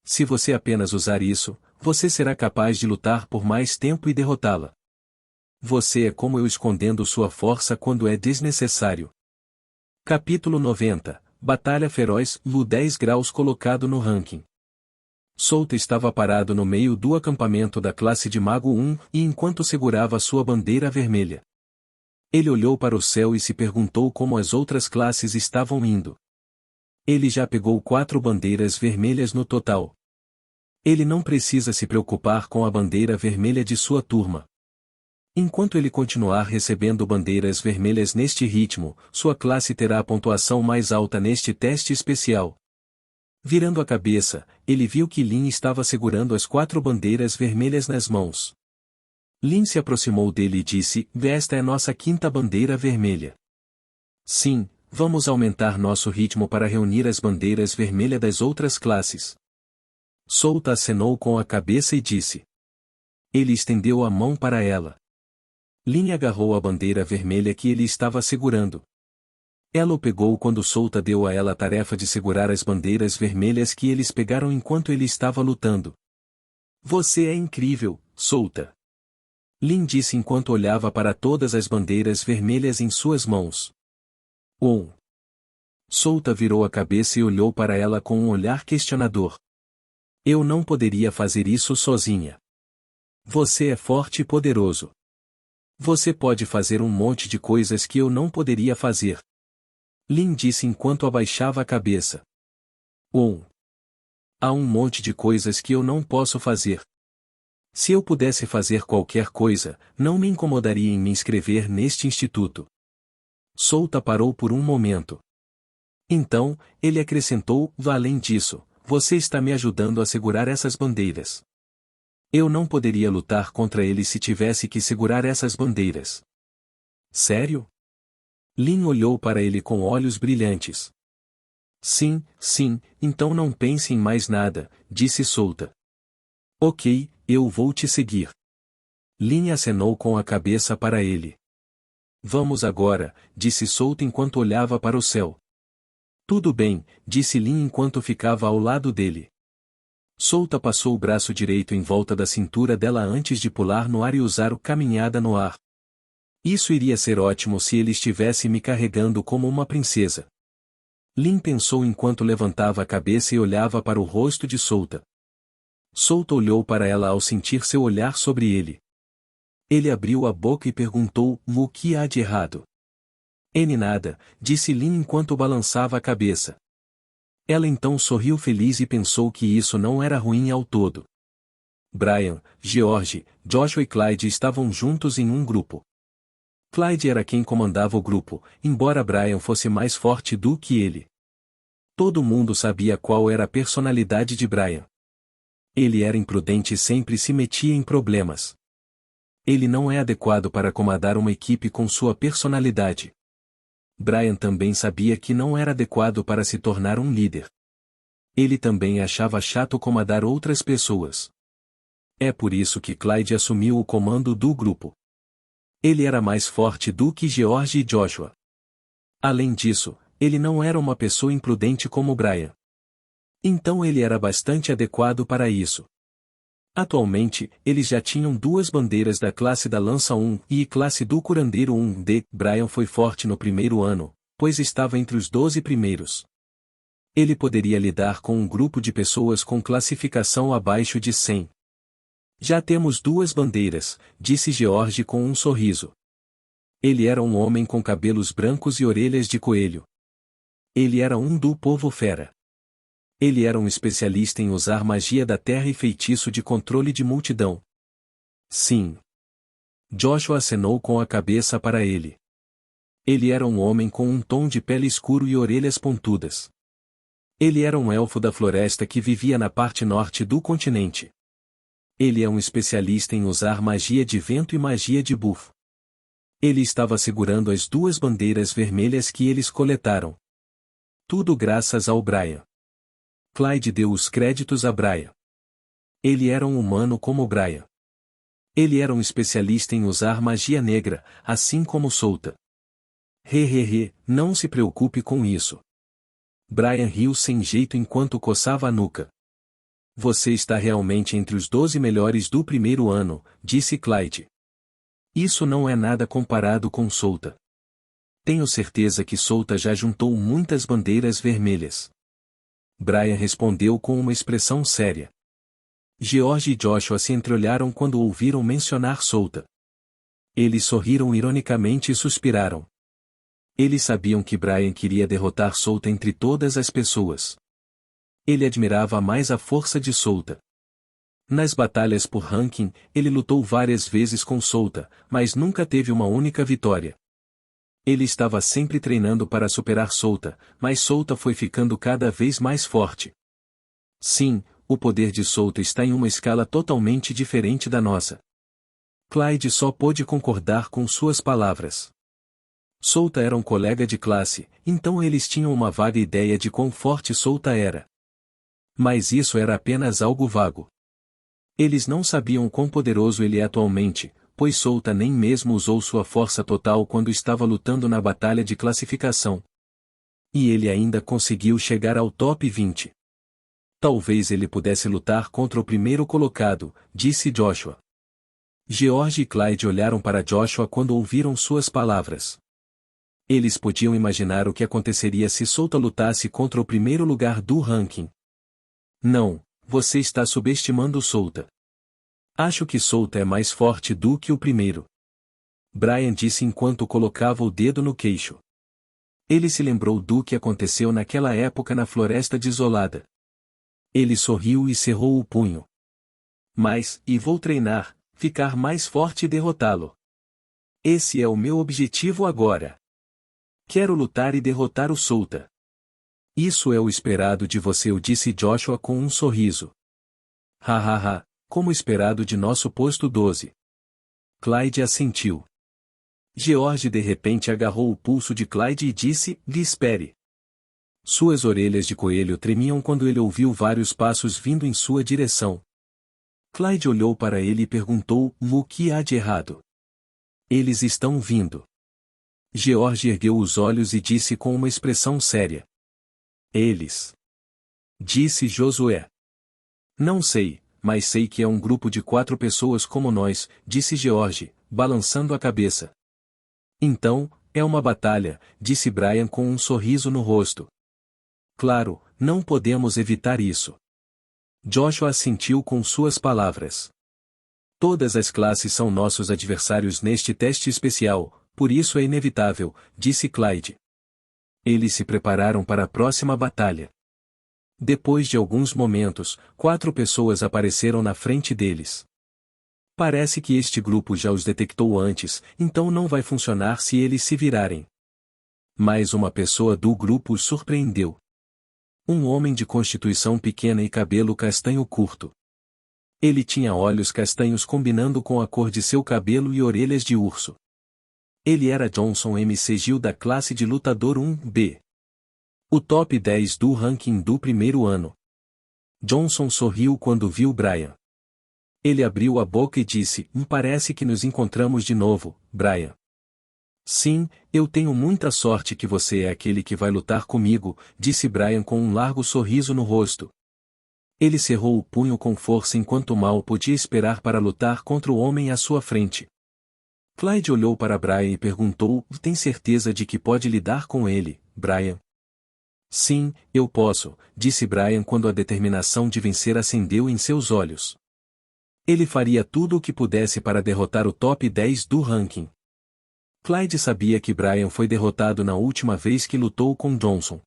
se você apenas usar isso, você será capaz de lutar por mais tempo e derrotá-la. Você é como eu escondendo sua força quando é desnecessário. Capítulo 90. Batalha feroz. Lu 10 graus colocado no ranking. Souta estava parado no meio do acampamento da classe de Mago 1, e enquanto segurava sua bandeira vermelha. Ele olhou para o céu e se perguntou como as outras classes estavam indo. Ele já pegou 4 bandeiras vermelhas no total. Ele não precisa se preocupar com a bandeira vermelha de sua turma. Enquanto ele continuar recebendo bandeiras vermelhas neste ritmo, sua classe terá a pontuação mais alta neste teste especial. Virando a cabeça, ele viu que Lin estava segurando as 4 bandeiras vermelhas nas mãos. Lin se aproximou dele e disse: "Esta é nossa 5ª bandeira vermelha." Sim, vamos aumentar nosso ritmo para reunir as bandeiras vermelhas das outras classes. Souta acenou com a cabeça e disse. Ele estendeu a mão para ela. Lin agarrou a bandeira vermelha que ele estava segurando. Ela o pegou quando Souta deu a ela a tarefa de segurar as bandeiras vermelhas que eles pegaram enquanto ele estava lutando. Você é incrível, Souta. Lin disse enquanto olhava para todas as bandeiras vermelhas em suas mãos. Souta virou a cabeça e olhou para ela com um olhar questionador. Eu não poderia fazer isso sozinha. Você é forte e poderoso. Você pode fazer um monte de coisas que eu não poderia fazer. Lin disse enquanto abaixava a cabeça. Há um monte de coisas que eu não posso fazer. Se eu pudesse fazer qualquer coisa, não me incomodaria em me inscrever neste instituto. Souta parou por um momento. Então, ele acrescentou: além disso, você está me ajudando a segurar essas bandeiras. Eu não poderia lutar contra ele se tivesse que segurar essas bandeiras. Sério? Lin olhou para ele com olhos brilhantes. Sim, então não pense em mais nada, disse Souta. Ok, eu vou te seguir. Lin acenou com a cabeça para ele. Vamos agora, disse Souta enquanto olhava para o céu. Tudo bem, disse Lin enquanto ficava ao lado dele. Souta passou o braço direito em volta da cintura dela antes de pular no ar e usar o caminhada no ar. Isso iria ser ótimo se ele estivesse me carregando como uma princesa. Lin pensou enquanto levantava a cabeça e olhava para o rosto de Souta. Souta olhou para ela ao sentir seu olhar sobre ele. Ele abriu a boca e perguntou: o que há de errado? Nada, disse Lin enquanto balançava a cabeça. Ela então sorriu feliz e pensou que isso não era ruim ao todo. Brian, George, Joshua e Clyde estavam juntos em um grupo. Clyde era quem comandava o grupo, embora Brian fosse mais forte do que ele. Todo mundo sabia qual era a personalidade de Brian. Ele era imprudente e sempre se metia em problemas. Ele não é adequado para comandar uma equipe com sua personalidade. Brian também sabia que não era adequado para se tornar um líder. Ele também achava chato comandar outras pessoas. É por isso que Clyde assumiu o comando do grupo. Ele era mais forte do que George e Joshua. Além disso, ele não era uma pessoa imprudente como Brian. Então ele era bastante adequado para isso. Atualmente, eles já tinham 2 bandeiras da classe da Lança 1 e classe do Curandeiro 1D. Brian foi forte no primeiro ano, pois estava entre os 12 primeiros. Ele poderia lidar com um grupo de pessoas com classificação abaixo de 100. Já temos 2 bandeiras, disse George com um sorriso. Ele era um homem com cabelos brancos e orelhas de coelho. Ele era um do povo fera. Ele era um especialista em usar magia da terra e feitiço de controle de multidão. Sim. Joshua acenou com a cabeça para ele. Ele era um homem com um tom de pele escuro e orelhas pontudas. Ele era um elfo da floresta que vivia na parte norte do continente. Ele é um especialista em usar magia de vento e magia de bufo. Ele estava segurando as 2 bandeiras vermelhas que eles coletaram. Tudo graças ao Brian. Clyde deu os créditos a Brian. Ele era um humano como Brian. Ele era um especialista em usar magia negra, assim como Solta. Não se preocupe com isso. Brian riu sem jeito enquanto coçava a nuca. Você está realmente entre os 12 melhores do primeiro ano, disse Clyde. Isso não é nada comparado com Solta. Tenho certeza que Solta já juntou muitas bandeiras vermelhas. Brian respondeu com uma expressão séria. George e Joshua se entreolharam quando ouviram mencionar Solta. Eles sorriram ironicamente e suspiraram. Eles sabiam que Brian queria derrotar Solta entre todas as pessoas. Ele admirava mais a força de Solta. Nas batalhas por ranking, ele lutou várias vezes com Solta, mas nunca teve uma única vitória. Ele estava sempre treinando para superar Solta, mas Solta foi ficando cada vez mais forte. Sim, o poder de Solta está em uma escala totalmente diferente da nossa. Clyde só pôde concordar com suas palavras. Solta era um colega de classe, então eles tinham uma vaga ideia de quão forte Solta era. Mas isso era apenas algo vago. Eles não sabiam quão poderoso ele é atualmente, pois Solta nem mesmo usou sua força total quando estava lutando na batalha de classificação. E ele ainda conseguiu chegar ao top 20. Talvez ele pudesse lutar contra o primeiro colocado, disse Joshua. George e Clyde olharam para Joshua quando ouviram suas palavras. Eles podiam imaginar o que aconteceria se Solta lutasse contra o primeiro lugar do ranking. Não, você está subestimando Solta. Acho que Solta é mais forte do que o primeiro. Brian disse enquanto colocava o dedo no queixo. Ele se lembrou do que aconteceu naquela época na Floresta Desolada. Ele sorriu e cerrou o punho. E vou treinar, ficar mais forte e derrotá-lo. Esse é o meu objetivo agora. Quero lutar e derrotar o Solta. Isso é o esperado de você, o disse Joshua com um sorriso. Como esperado de nosso posto 12. Clyde assentiu. George de repente agarrou o pulso de Clyde e disse, lhe espere. Suas orelhas de coelho tremiam quando ele ouviu vários passos vindo em sua direção. Clyde olhou para ele e perguntou, o que há de errado? Eles estão vindo. George ergueu os olhos e disse com uma expressão séria. Eles. Disse Josué. Não sei, mas sei que é um grupo de 4 pessoas como nós, disse George, balançando a cabeça. Então, é uma batalha, disse Brian com um sorriso no rosto. Claro, não podemos evitar isso. Joshua assentiu com suas palavras. Todas as classes são nossos adversários neste teste especial, por isso é inevitável, disse Clyde. Eles se prepararam para a próxima batalha. Depois de alguns momentos, 4 pessoas apareceram na frente deles. Parece que este grupo já os detectou antes, então não vai funcionar se eles se virarem. Mas uma pessoa do grupo os surpreendeu. Um homem de constituição pequena e cabelo castanho curto. Ele tinha olhos castanhos combinando com a cor de seu cabelo e orelhas de urso. Ele era Johnson MC Gill da classe de lutador 1B. O top 10 do ranking do primeiro ano. Johnson sorriu quando viu Brian. Ele abriu a boca e disse: Parece que nos encontramos de novo, Brian. Sim, eu tenho muita sorte que você é aquele que vai lutar comigo, disse Brian com um largo sorriso no rosto. Ele cerrou o punho com força enquanto mal podia esperar para lutar contra o homem à sua frente. Clyde olhou para Brian e perguntou: Tem certeza de que pode lidar com ele, Brian? Sim, eu posso, disse Brian quando a determinação de vencer acendeu em seus olhos. Ele faria tudo o que pudesse para derrotar o top 10 do ranking. Clyde sabia que Brian foi derrotado na última vez que lutou com Johnson.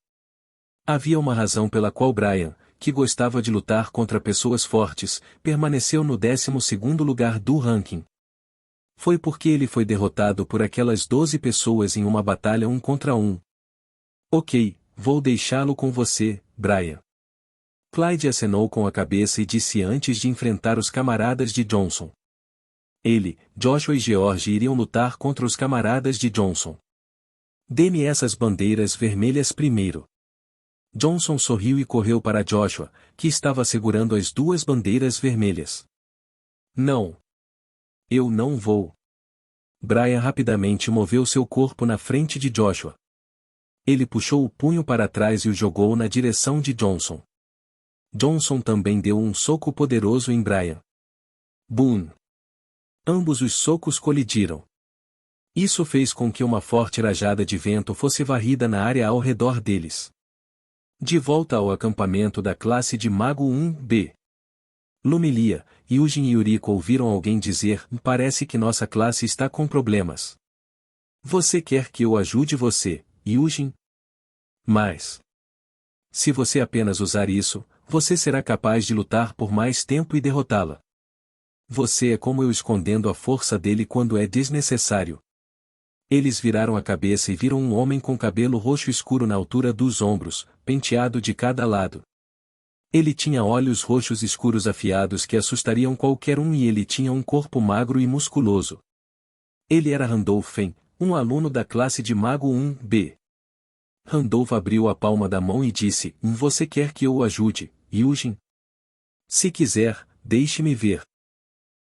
Havia uma razão pela qual Brian, que gostava de lutar contra pessoas fortes, permaneceu no 12º lugar do ranking. Foi porque ele foi derrotado por aquelas 12 pessoas em uma batalha 1 contra 1. Ok, vou deixá-lo com você, Brian. Clyde acenou com a cabeça e disse antes de enfrentar os camaradas de Johnson. Ele, Joshua e George iriam lutar contra os camaradas de Johnson. Dê-me essas bandeiras vermelhas primeiro. Johnson sorriu e correu para Joshua, que estava segurando as duas bandeiras vermelhas. Não. Eu não vou. Brian rapidamente moveu seu corpo na frente de Joshua. Ele puxou o punho para trás e o jogou na direção de Johnson. Johnson também deu um soco poderoso em Brian. Boom! Ambos os socos colidiram. Isso fez com que uma forte rajada de vento fosse varrida na área ao redor deles. De volta ao acampamento da classe de Mago 1B. Lumilia, Eugene e Yuriko ouviram alguém dizer: Parece que nossa classe está com problemas. Você quer que eu ajude você, Eugene? Mas, se você apenas usar isso, você será capaz de lutar por mais tempo e derrotá-la. Você é como eu escondendo a força dele quando é desnecessário. Eles viraram a cabeça e viram um homem com cabelo roxo escuro na altura dos ombros, penteado de cada lado. Ele tinha olhos roxos escuros afiados que assustariam qualquer um e ele tinha um corpo magro e musculoso. Ele era Randolph Fen, um aluno da classe de Mago 1B. Randolph abriu a palma da mão e disse: Você quer que eu o ajude, Eugene? Se quiser, deixe-me ver.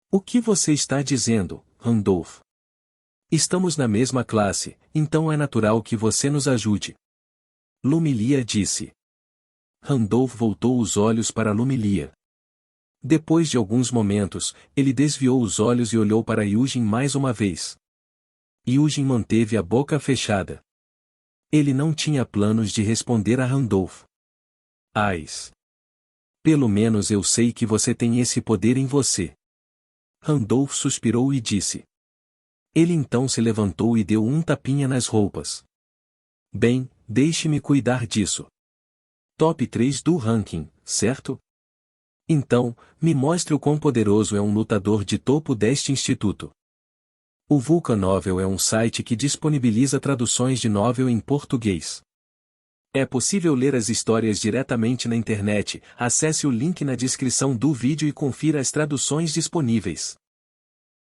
O que você está dizendo, Randolph? Estamos na mesma classe, então é natural que você nos ajude. Lumilia disse. Randolph voltou os olhos para Lumilia. Depois de alguns momentos, ele desviou os olhos e olhou para Eugene mais uma vez. Eugene manteve a boca fechada. Ele não tinha planos de responder a Randolph. Ais. Pelo menos eu sei que você tem esse poder em você. Randolph suspirou e disse. Ele então se levantou e deu um tapinha nas roupas. Bem, deixe-me cuidar disso. Top 3 do ranking, certo? Então, me mostre o quão poderoso é um lutador de topo deste instituto. O Vulcan Novel é um site que disponibiliza traduções de novel em português. É possível ler as histórias diretamente na internet. Acesse o link na descrição do vídeo e confira as traduções disponíveis.